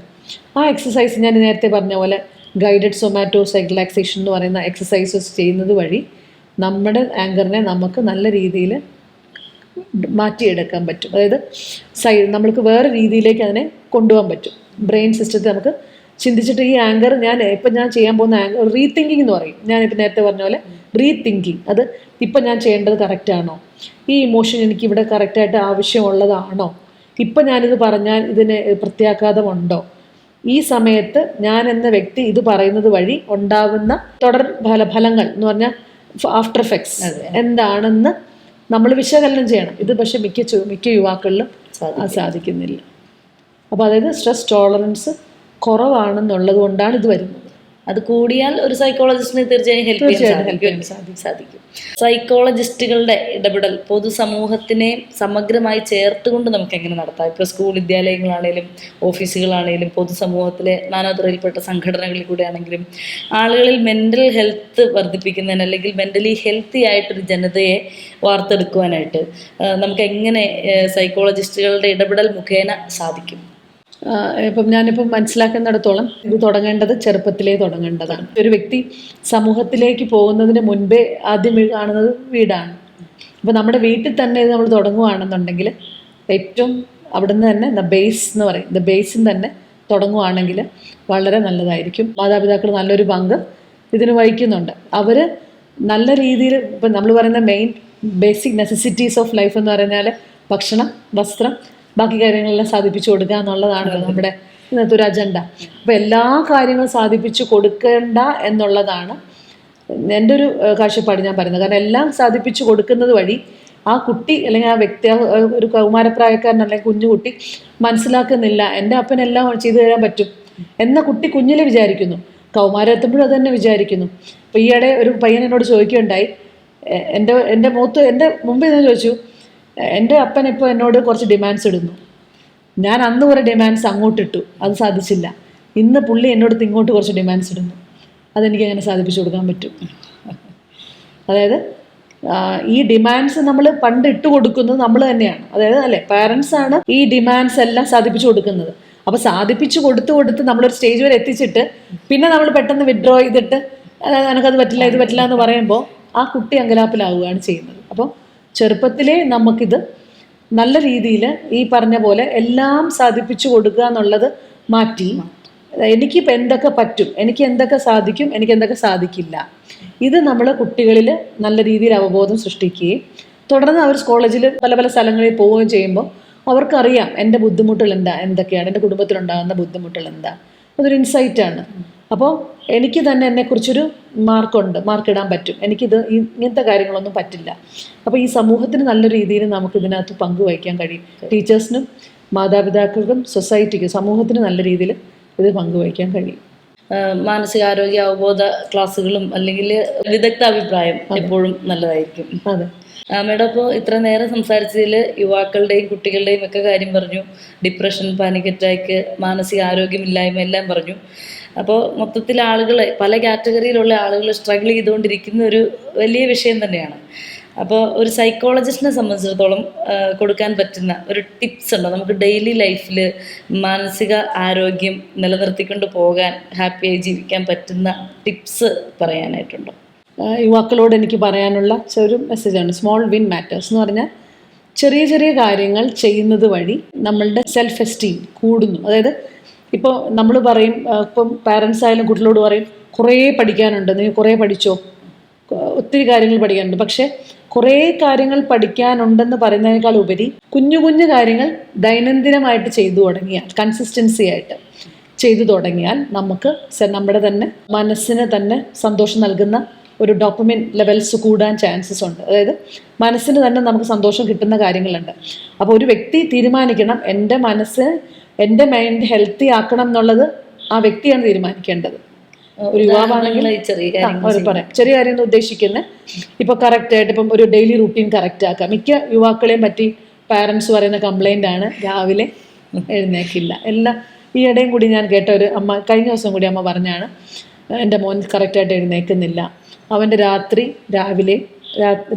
ആ എക്സസൈസ് ഞാൻ നേരത്തെ പറഞ്ഞ പോലെ ഗൈഡഡ് സൊമാറ്റോ റിലാക്സേഷൻ എന്ന് പറയുന്ന എക്സസൈസസ് ചെയ്യുന്നത് വഴി നമ്മുടെ ആങ്കറിനെ നമുക്ക് നല്ല രീതിയിൽ മാറ്റിയെടുക്കാൻ പറ്റും. അതായത് നമ്മൾക്ക് വേറെ രീതിയിലേക്ക് അതിനെ കൊണ്ടുപോകാൻ പറ്റും. ബ്രെയിൻ സിസ്റ്റത്തെ നമുക്ക് ചിന്തിച്ചിട്ട് ഈ ആങ്കർ ഇപ്പം ഞാൻ ചെയ്യാൻ പോകുന്ന ആങ്കർ റീതിങ്കിങ് എന്ന് പറയും. ഞാനിപ്പോൾ നേരത്തെ പറഞ്ഞ പോലെ റീതിങ്കിങ്, അത് ഇപ്പം ഞാൻ ചെയ്യേണ്ടത് കറക്റ്റാണോ, ഈ ഇമോഷൻ എനിക്കിവിടെ കറക്റ്റായിട്ട് ആവശ്യമുള്ളതാണോ, ഇപ്പം ഞാനിത് പറഞ്ഞാൽ ഇതിന് പ്രത്യാഘാതമുണ്ടോ, ഈ സമയത്ത് ഞാൻ എന്ന വ്യക്തി ഇത് പറയുന്നത് വഴി ഉണ്ടാവുന്ന തുടർ ഫലങ്ങൾ എന്ന് പറഞ്ഞാൽ ആഫ്റ്റർ എഫക്ട്സ് എന്താണെന്ന് നമ്മൾ വിശകലനം ചെയ്യണം. ഇത് പക്ഷെ മിക്ക യുവാക്കളിലും സാധിക്കുന്നില്ല. അപ്പോൾ അതായത് സ്ട്രെസ് ടോളറൻസ് കുറവാണെന്നുള്ളത് കൊണ്ടാണ് ഇത് വരുന്നത്. അത് കൂടിയാൽ ഒരു സൈക്കോളജിസ്റ്റിനെ തീർച്ചയായും ഹെൽപ്പ് ചെയ്യാൻ സാധിക്കും. സൈക്കോളജിസ്റ്റുകളുടെ ഇടപെടൽ പൊതുസമൂഹത്തിനെ സമഗ്രമായി ചേർത്തുകൊണ്ട് നമുക്ക് എങ്ങനെ നടത്താം? ഇപ്പോൾ സ്കൂൾ വിദ്യാലയങ്ങളാണേലും ഓഫീസുകളാണേലും പൊതുസമൂഹത്തിലെ നാനാതുറയിൽപ്പെട്ട സംഘടനകളിൽ കൂടെ ആണെങ്കിലും ആളുകളിൽ മെൻ്റൽ ഹെൽത്ത് വർദ്ധിപ്പിക്കുന്നതിന് അല്ലെങ്കിൽ മെൻ്റലി ഹെൽത്തി ആയിട്ടൊരു ജനതയെ വാർത്തെടുക്കുവാനായിട്ട് നമുക്ക് എങ്ങനെ സൈക്കോളജിസ്റ്റുകളുടെ ഇടപെടൽ മുഖേന സാധിക്കും? ഞാനിപ്പം മനസ്സിലാക്കുന്നിടത്തോളം ഇത് തുടങ്ങേണ്ടത് ചെറുപ്പത്തിലേ തുടങ്ങേണ്ടതാണ്. ഒരു വ്യക്തി സമൂഹത്തിലേക്ക് പോകുന്നതിന് മുൻപേ ആദ്യം കാണുന്നത് വീടാണ്. അപ്പോൾ നമ്മുടെ വീട്ടിൽ തന്നെ ഇത് നമ്മൾ തുടങ്ങുകയാണെന്നുണ്ടെങ്കിൽ ഏറ്റവും അവിടുന്ന് തന്നെ ബേസ് എന്ന് പറയും, ബേസിൽ തന്നെ തുടങ്ങുകയാണെങ്കിൽ വളരെ നല്ലതായിരിക്കും. മാതാപിതാക്കൾ നല്ലൊരു പങ്ക് ഇതിന് വഹിക്കുന്നുണ്ട്. അവർ നല്ല രീതിയിൽ ഇപ്പം നമ്മൾ പറയുന്ന main basic necessities of life എന്ന് പറഞ്ഞാൽ ഭക്ഷണം, വസ്ത്രം, ബാക്കി കാര്യങ്ങളെല്ലാം സാധിപ്പിച്ചു കൊടുക്കുക എന്നുള്ളതാണ് നമ്മുടെ ഇന്നത്തെ ഒരു അജണ്ട. അപ്പോൾ എല്ലാ കാര്യങ്ങളും സാധിപ്പിച്ചു കൊടുക്കേണ്ട എന്നുള്ളതാണ് എൻ്റെ ഒരു കാഴ്ചപ്പാട് ഞാൻ പറയുന്നത്. കാരണം എല്ലാം സാധിപ്പിച്ചു കൊടുക്കുന്നത് വഴി ആ കുട്ടി അല്ലെങ്കിൽ ആ വ്യക്തി, ഒരു കൗമാരപ്രായക്കാരൻ അല്ലെങ്കിൽ കുഞ്ഞുകുട്ടി മനസ്സിലാക്കുന്നില്ല എൻ്റെ അപ്പനെല്ലാം ചെയ്തു തരാൻ പറ്റും എന്ന കുട്ടി കുഞ്ഞിലെ വിചാരിക്കുന്നു. കൗമാരം എത്തുമ്പോഴും അത് തന്നെ വിചാരിക്കുന്നു. അപ്പോൾ ഈയിടെ ഒരു പയ്യൻ എന്നോട് ചോദിക്കുകയുണ്ടായി, എൻ്റെ മുമ്പിൽ നിന്ന് ചോദിച്ചു, എൻ്റെ അപ്പൻ ഇപ്പോൾ എന്നോട് കുറച്ച് ഡിമാൻഡ്സ് ഇടുന്നു. ഞാൻ അന്ന് കുറേ ഡിമാൻഡ്സ് അങ്ങോട്ടിട്ടു, അത് സാധിച്ചില്ല. ഇന്ന് പുള്ളി എന്നോട് ഇങ്ങോട്ട് കുറച്ച് ഡിമാൻഡ്സ് ഇടുന്നു, അതെനിക്ക് എങ്ങനെ സാധിപ്പിച്ചു കൊടുക്കാൻ പറ്റും? അതായത് ഈ ഡിമാൻഡ്സ് നമ്മൾ പണ്ട് ഇട്ട് കൊടുക്കുന്നത് നമ്മൾ തന്നെയാണ്. അതായത് അല്ലേ, പാരൻസാണ് ഈ ഡിമാൻഡ്സ് എല്ലാം സാധിപ്പിച്ചു കൊടുക്കുന്നത്. അപ്പോൾ സാധിപ്പിച്ചു കൊടുത്ത് നമ്മളൊരു സ്റ്റേജ് വരെ എത്തിച്ചിട്ട് പിന്നെ നമ്മൾ പെട്ടെന്ന് വിഡ്രോ ചെയ്തിട്ട് എനിക്കത് പറ്റില്ല ഇത് പറ്റില്ല എന്ന് പറയുമ്പോൾ ആ കുട്ടി അങ്കലാപ്പിലാവുകയാണ് ചെയ്യുന്നത്. അപ്പോൾ ചെറുപ്പത്തിലേ നമുക്കിത് നല്ല രീതിയിൽ ഈ പറഞ്ഞ പോലെ എല്ലാം സാധിപ്പിച്ചു കൊടുക്കുക എന്നുള്ളത് മാറ്റി എനിക്കിപ്പോൾ എന്തൊക്കെ പറ്റും, എനിക്ക് എന്തൊക്കെ സാധിക്കും, എനിക്ക് എന്തൊക്കെ സാധിക്കില്ല, ഇത് നമ്മൾ കുട്ടികളിൽ നല്ല രീതിയിൽ അവബോധം സൃഷ്ടിക്കുകയും തുടർന്ന് അവർ കോളേജിൽ പല പല സ്ഥലങ്ങളിൽ പോവുകയും ചെയ്യുമ്പോൾ അവർക്കറിയാം എൻ്റെ ബുദ്ധിമുട്ടുകൾ എന്തൊക്കെയാണ്, എൻ്റെ കുടുംബത്തിലുണ്ടാകുന്ന ബുദ്ധിമുട്ടുകൾ എന്താ, അതൊരു ഇൻസൈറ്റാണ്. അപ്പോൾ എനിക്ക് തന്നെ എന്നെക്കുറിച്ചൊരു മാർക്കിടാൻ പറ്റും, എനിക്കിത് ഇങ്ങനത്തെ കാര്യങ്ങളൊന്നും പറ്റില്ല. അപ്പോൾ ഈ സമൂഹത്തിന് നല്ല രീതിയിൽ നമുക്കിതിനകത്ത് പങ്കുവഹിക്കാൻ കഴിയും. ടീച്ചേഴ്സിനും മാതാപിതാക്കൾക്കും സൊസൈറ്റിക്കും സമൂഹത്തിന് നല്ല രീതിയിൽ ഇത് പങ്കുവഹിക്കാൻ കഴിയും. മാനസികാരോഗ്യ അവബോധ ക്ലാസ്സുകളും അല്ലെങ്കിൽ വിദഗ്ധ അഭിപ്രായം എപ്പോഴും നല്ലതായിരിക്കും. അതെ മേഡം, അപ്പോൾ ഇത്ര നേരം സംസാരിച്ചതിൽ യുവാക്കളുടെയും കുട്ടികളുടെയും ഒക്കെ കാര്യം പറഞ്ഞു, ഡിപ്രഷൻ, പാനിക് അറ്റാക്ക്, മാനസികാരോഗ്യമില്ലായ്മ എല്ലാം പറഞ്ഞു. അപ്പോൾ മൊത്തത്തിൽ ആളുകൾ, പല കാറ്റഗറിയിലുള്ള ആളുകൾ സ്ട്രഗിൾ ചെയ്തുകൊണ്ടിരിക്കുന്ന ഒരു വലിയ വിഷയം തന്നെയാണ്. അപ്പോൾ ഒരു സൈക്കോളജിസ്റ്റിനെ സംബന്ധിച്ചിടത്തോളം കൊടുക്കാൻ പറ്റുന്ന ഒരു ടിപ്സ് ഉണ്ടോ? നമുക്ക് ഡെയിലി ലൈഫിൽ മാനസിക ആരോഗ്യം നിലനിർത്തിക്കൊണ്ട് പോകാൻ, ഹാപ്പിയായി ജീവിക്കാൻ പറ്റുന്ന ടിപ്സ് പറയാനായിട്ടുണ്ടോ? യുവാക്കളോട് എനിക്ക് പറയാനുള്ള ഒരു മെസ്സേജാണ്, സ്മോൾ വിൻ മാറ്റേഴ്സ് എന്ന് പറഞ്ഞാൽ ചെറിയ ചെറിയ കാര്യങ്ങൾ ചെയ്യുന്നത് വഴി നമ്മളുടെ സെൽഫ് എസ്റ്റീം കൂടുന്നു. അതായത് ഇപ്പോൾ നമ്മൾ പറയും, ഇപ്പം പാരൻസ് ആയാലും കുട്ടികളോട് പറയും കുറേ പഠിക്കാനുണ്ട്, നീ കുറേ പഠിച്ചോ, ഒത്തിരി കാര്യങ്ങൾ പഠിക്കാനുണ്ട്. പക്ഷേ കുറേ കാര്യങ്ങൾ പഠിക്കാനുണ്ടെന്ന് പറയുന്നതിനേക്കാൾ ഉപരി കുഞ്ഞു കുഞ്ഞു കാര്യങ്ങൾ ദൈനംദിനമായിട്ട് ചെയ്തു തുടങ്ങിയാൽ, കൺസിസ്റ്റൻസി ആയിട്ട് ചെയ്തു തുടങ്ങിയാൽ നമുക്ക് നമ്മുടെ തന്നെ മനസ്സിന് തന്നെ സന്തോഷം നൽകുന്ന ഒരു ഡോപ്പമിൻ ലെവൽസ് കൂടാൻ ചാൻസസ് ഉണ്ട്. അതായത് മനസ്സിന് തന്നെ നമുക്ക് സന്തോഷം കിട്ടുന്ന കാര്യങ്ങളുണ്ട്. അപ്പോൾ ഒരു വ്യക്തി തീരുമാനിക്കണം, എൻ്റെ മൈൻഡ് ഹെൽത്തി ആക്കണം എന്നുള്ളത് ആ വ്യക്തിയാണ് തീരുമാനിക്കേണ്ടത്. ഒരു യുവാവാണെങ്കിൽ പറയാം, ചെറിയ കാര്യം എന്ന് ഉദ്ദേശിക്കുന്നത് ഇപ്പോൾ കറക്റ്റായിട്ട് ഇപ്പം ഒരു ഡെയിലി റൂട്ടീൻ കറക്റ്റ് ആക്കാം. മിക്ക യുവാക്കളെയും പറ്റി പാരൻസ് പറയുന്ന കംപ്ലൈൻ്റ് ആണ് രാവിലെ എഴുന്നേക്കില്ല. ഈയിടെയും കൂടി ഞാൻ കേട്ട ഒരു അമ്മ, കഴിഞ്ഞ ദിവസം കൂടി അമ്മ പറഞ്ഞാണ്, എൻ്റെ മോൻ കറക്റ്റായിട്ട് എഴുന്നേൽക്കുന്നില്ല, അവൻ്റെ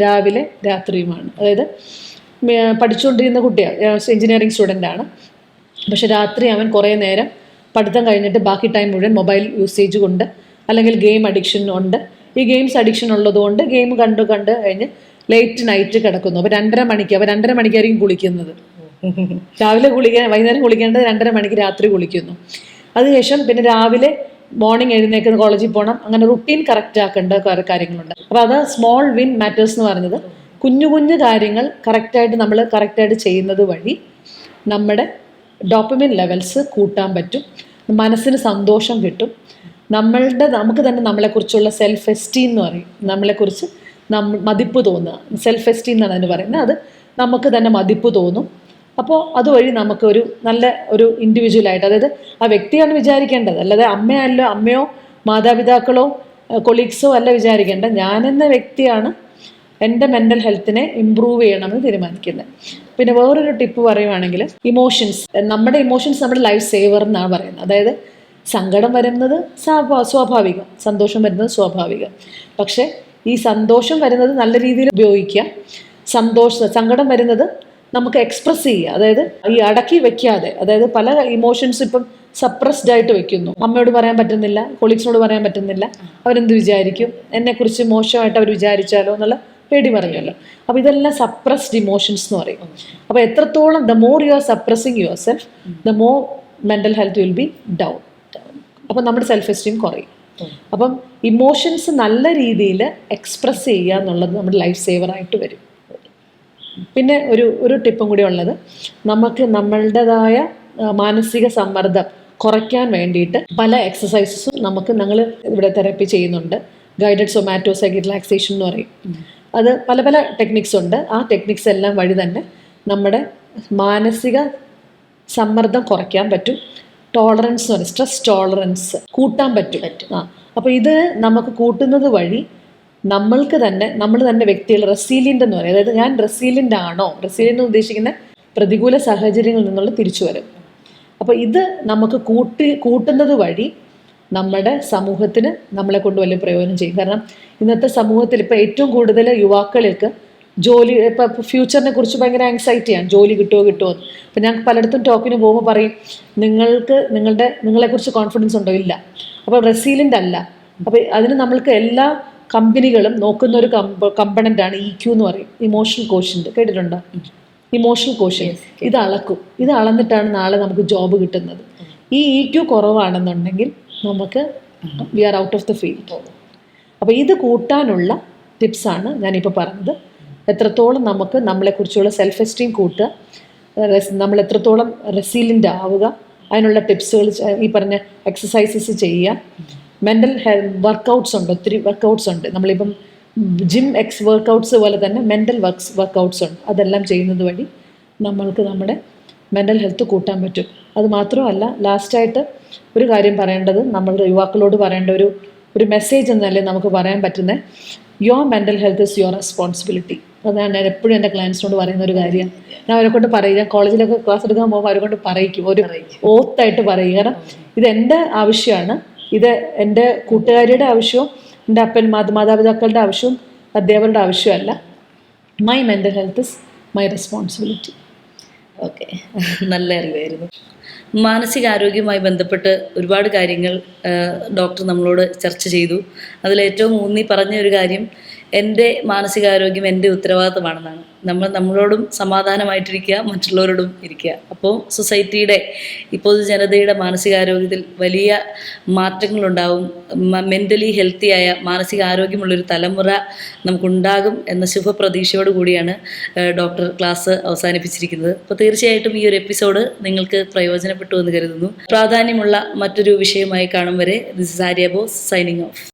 രാവിലെ രാത്രിയുമാണ്. അതായത് പഠിച്ചുകൊണ്ടിരുന്ന കുട്ടിയാണ്, എഞ്ചിനീയറിംഗ് സ്റ്റുഡൻ്റാണ്. പക്ഷെ രാത്രി അവൻ കുറേ നേരം പഠിത്തം കഴിഞ്ഞിട്ട് ബാക്കി ടൈം മുഴുവൻ മൊബൈൽ യൂസേജ് കൊണ്ട് അല്ലെങ്കിൽ ഗെയിം അഡിക്ഷൻ ഉണ്ട്. ഈ ഗെയിംസ് അഡിക്ഷൻ ഉള്ളതുകൊണ്ട് ഗെയിം കണ്ട് കഴിഞ്ഞ് ലേറ്റ് നൈറ്റ് കിടക്കുന്നു. അപ്പോൾ 2:30 മണിക്ക്, അപ്പോൾ 2:30 മണിക്കായിരിക്കും കുളിക്കുന്നത്. രാവിലെ വൈകുന്നേരം കുളിക്കേണ്ടത് 2:30 മണിക്ക് രാത്രി കുളിക്കുന്നു. അതിനുശേഷം പിന്നെ രാവിലെ മോർണിംഗ് എഴുന്നേൽക്കുന്ന കോളേജിൽ പോകണം. അങ്ങനെ റുട്ടീൻ കറക്റ്റ് ആക്കേണ്ട കുറേ കാര്യങ്ങളുണ്ട്. അപ്പോൾ അത് സ്മോൾ വിൻ മാറ്റേഴ്സ് എന്ന് പറഞ്ഞത് കുഞ്ഞു കുഞ്ഞു കാര്യങ്ങൾ കറക്റ്റായിട്ട് ചെയ്യുന്നത് വഴി നമ്മുടെ ഡോപ്പമിൻ ലെവൽസ് കൂട്ടാൻ പറ്റും. മനസ്സിന് സന്തോഷം കിട്ടും. നമുക്ക് തന്നെ നമ്മളെക്കുറിച്ചുള്ള സെൽഫ് എസ്റ്റീം എന്ന് പറയും. നമ്മളെക്കുറിച്ച് മതിപ്പ് തോന്നുക, സെൽഫ് എസ്റ്റീം എന്നാണ് അതിന് പറയുന്നത്. അത് നമുക്ക് തന്നെ മതിപ്പ് തോന്നും. അപ്പോൾ അതുവഴി നമുക്ക് നല്ല ഒരു ഇൻഡിവിജ്വലായിട്ട്, അതായത് ആ വ്യക്തിയാണ് വിചാരിക്കേണ്ടത്, അല്ലാതെ അമ്മയോ മാതാപിതാക്കളോ കൊളീഗ്സോ അല്ല വിചാരിക്കേണ്ടത്. ഞാനെന്ന വ്യക്തിയാണ് എൻ്റെ മെൻ്റൽ ഹെൽത്തിനെ ഇമ്പ്രൂവ് ചെയ്യണമെന്ന് തീരുമാനിക്കുന്നത്. പിന്നെ വേറൊരു ടിപ്പ് പറയുവാണെങ്കിൽ, നമ്മുടെ ഇമോഷൻസ് നമ്മുടെ ലൈഫ് സേവർ എന്നാണ് പറയുന്നത്. അതായത് സങ്കടം വരുന്നത് സ്വാഭാവികം, സന്തോഷം വരുന്നത് സ്വാഭാവികം. പക്ഷേ ഈ സന്തോഷം വരുന്നത് നല്ല രീതിയിൽ ഉപയോഗിക്കുക. സങ്കടം വരുന്നത് നമുക്ക് എക്സ്പ്രസ് ചെയ്യുക, അതായത് ഈ അടക്കി വെക്കാതെ. അതായത് പല ഇമോഷൻസ് ഇപ്പം സപ്രസ്ഡ് ആയിട്ട് വെക്കുന്നു. അമ്മയോട് പറയാൻ പറ്റുന്നില്ല, കൊളീഗ്സിനോട് പറയാൻ പറ്റുന്നില്ല, അവരെന്ത് വിചാരിക്കും, എന്നെക്കുറിച്ച് മോശമായിട്ട് അവർ വിചാരിച്ചാലോ എന്നുള്ള പേടി പറയുമല്ലോ. അപ്പോൾ ഇതെല്ലാം സപ്രസ്ഡ് ഇമോഷൻസ് എന്ന് പറയും. അപ്പോൾ എത്രത്തോളം the more you are suppressing your self, the more mental health will be down. അപ്പം നമ്മുടെ സെൽഫ് എസ്റ്റീം കുറയും. അപ്പം ഇമോഷൻസ് നല്ല രീതിയിൽ എക്സ്പ്രസ് ചെയ്യുക എന്നുള്ളത് നമ്മുടെ ലൈഫ് സേവറായിട്ട് വരും. പിന്നെ ഒരു ടിപ്പും കൂടി ഉള്ളത്, നമുക്ക് നമ്മളുടേതായ മാനസിക സമ്മർദ്ദം കുറയ്ക്കാൻ വേണ്ടിയിട്ട് പല എക്സസൈസസും ഞങ്ങൾ ഇവിടെ തെറപ്പി ചെയ്യുന്നുണ്ട്. ഗൈഡഡ് സൊമാറ്റോസൈക്കിക് റിലാക്സേഷൻ എന്ന് പറയും. അത് പല ടെക്നിക്സ് ഉണ്ട്. ആ ടെക്നിക്സ് എല്ലാം വഴി തന്നെ നമ്മുടെ മാനസിക സമ്മർദ്ദം കുറയ്ക്കാൻ പറ്റും. ടോളറൻസ് എന്ന് പറയും, സ്ട്രെസ് ടോളറൻസ് കൂട്ടാൻ പറ്റും. അപ്പോൾ ഇത് നമുക്ക് കൂട്ടുന്നത് വഴി നമ്മൾ തന്നെ വ്യക്തികൾ റെസീലിയൻ്റ് എന്ന് പറയും. അതായത് ഞാൻ റെസീലിയൻ്റ് ആണോ, റെസീലിയൻ്റ് ഉദ്ദേശിക്കുന്ന പ്രതികൂല സാഹചര്യങ്ങളിൽ നിന്നുള്ള തിരിച്ചുവരവ്. അപ്പോൾ ഇത് നമുക്ക് കൂട്ടുന്നത് വഴി നമ്മുടെ സമൂഹത്തിന് നമ്മളെ കൊണ്ട് വലിയ പ്രയോജനം ചെയ്യും. കാരണം ഇന്നത്തെ സമൂഹത്തിൽ ഇപ്പോൾ ഏറ്റവും കൂടുതൽ യുവാക്കൾക്ക് ഇപ്പോൾ ഫ്യൂച്ചറിനെ കുറിച്ച് ഭയങ്കര ആങ്സൈറ്റിയാണ്, ജോലി കിട്ടുമോ എന്ന്. അപ്പോൾ ഞാൻ പലയിടത്തും ടോക്കിന് പോകുമ്പോൾ പറയും, നിങ്ങളെക്കുറിച്ച് കോൺഫിഡൻസ് ഉണ്ടോ? ഇല്ല. അപ്പോൾ റെസീലിയൻ്റ് അല്ല. അപ്പോൾ അതിന് നമ്മൾക്ക് എല്ലാ കമ്പനികളും നോക്കുന്ന ഒരു കമ്പണൻ്റാണ് EQ എന്ന് പറയും, ഇമോഷണൽ കോഷ്യൻ്റ്. കേട്ടിട്ടുണ്ടോ? Emotional quotient. ഇത് അളന്നിട്ടാണ് നാളെ നമുക്ക് ജോബ് കിട്ടുന്നത്. ഈ EQ കുറവാണെന്നുണ്ടെങ്കിൽ നമുക്ക് we are out of the field. അപ്പോൾ ഇത് കൂട്ടാനുള്ള ടിപ്സാണ് ഞാനിപ്പോൾ പറഞ്ഞത്. എത്രത്തോളം നമുക്ക് നമ്മളെക്കുറിച്ചുള്ള സെൽഫ് എസ്റ്റീം കൂട്ടുക, നമ്മൾ എത്രത്തോളം റെസീലിയൻ്റ് ആവുക, അതിനുള്ള ടിപ്സുകൾ ഈ പറഞ്ഞ എക്സസൈസസ് ചെയ്യുക. മെൻ്റൽ വർക്കൗട്ട്സ് ഉണ്ട്, ഒത്തിരി വർക്കൗട്ട്സ് ഉണ്ട്. നമ്മളിപ്പം ജിം വർക്കൗട്ട്സ് പോലെ തന്നെ മെൻ്റൽ വർക്കൗട്ട്സ് ഉണ്ട്. അതെല്ലാം ചെയ്യുന്നത് വഴി നമ്മൾക്ക് നമ്മുടെ മെൻ്റൽ ഹെൽത്ത് കൂട്ടാൻ പറ്റും. അത് മാത്രമല്ല, ലാസ്റ്റായിട്ട് ഒരു കാര്യം പറയേണ്ടത്, നമ്മളുടെ യുവാക്കളോട് പറയേണ്ട ഒരു മെസ്സേജ് എന്നല്ലേ നമുക്ക് പറയാൻ പറ്റുന്നത്, your mental health is your responsibility. അതാണ് ഞാൻ എപ്പോഴും എൻ്റെ ക്ലയൻസിനോട് പറയുന്ന ഒരു കാര്യം. ഞാൻ അവരെ കൊണ്ട് പറയും, ഞാൻ കോളേജിലൊക്കെ ക്ലാസ് എടുക്കാൻ പോകുമ്പോൾ അവരെ കൊണ്ട് പറയിക്കും, ഒരു ഓത്തായിട്ട് പറയും. കാരണം ഇത് എൻ്റെ ആവശ്യമാണ്, ഇത് എൻ്റെ കൂട്ടുകാരിയുടെ ആവശ്യവും എൻ്റെ മാതാപിതാക്കളുടെ ആവശ്യവും അധ്യാപകരുടെ ആവശ്യമല്ല. My mental health is my responsibility. Okay, നല്ല അറിവായിരുന്നു. മാനസികാരോഗ്യവുമായി ബന്ധപ്പെട്ട് ഒരുപാട് കാര്യങ്ങൾ ഡോക്ടർ നമ്മളോട് ചർച്ച ചെയ്തു. അതിലേറ്റവും ഊന്നി പറഞ്ഞ ഒരു കാര്യം, എൻ്റെ മാനസികാരോഗ്യം എൻ്റെ ഉത്തരവാദിത്തമാണെന്നാണ്. നമ്മളോടും സമാധാനമായിട്ടിരിക്കുക, മറ്റുള്ളവരോടും ഇരിക്കുക. അപ്പോൾ സൊസൈറ്റിയുടെ, ഇപ്പോൾ ജനതയുടെ മാനസികാരോഗ്യത്തിൽ വലിയ മാറ്റങ്ങളുണ്ടാവും. മെൻ്റലി ഹെൽത്തിയായ മാനസികാരോഗ്യമുള്ളൊരു തലമുറ നമുക്കുണ്ടാകും എന്ന ശുഭപ്രതീക്ഷയോട് കൂടിയാണ് ഡോക്ടർ ക്ലാസ് അവസാനിപ്പിച്ചിരിക്കുന്നത്. അപ്പോൾ തീർച്ചയായിട്ടും ഈ ഒരു എപ്പിസോഡ് നിങ്ങൾക്ക് പ്രയോജനപ്പെട്ടു എന്ന് കരുതുന്നു. പ്രാധാന്യമുള്ള മറ്റൊരു വിഷയമായി കാണും വരെ, this is Arya boss signing off.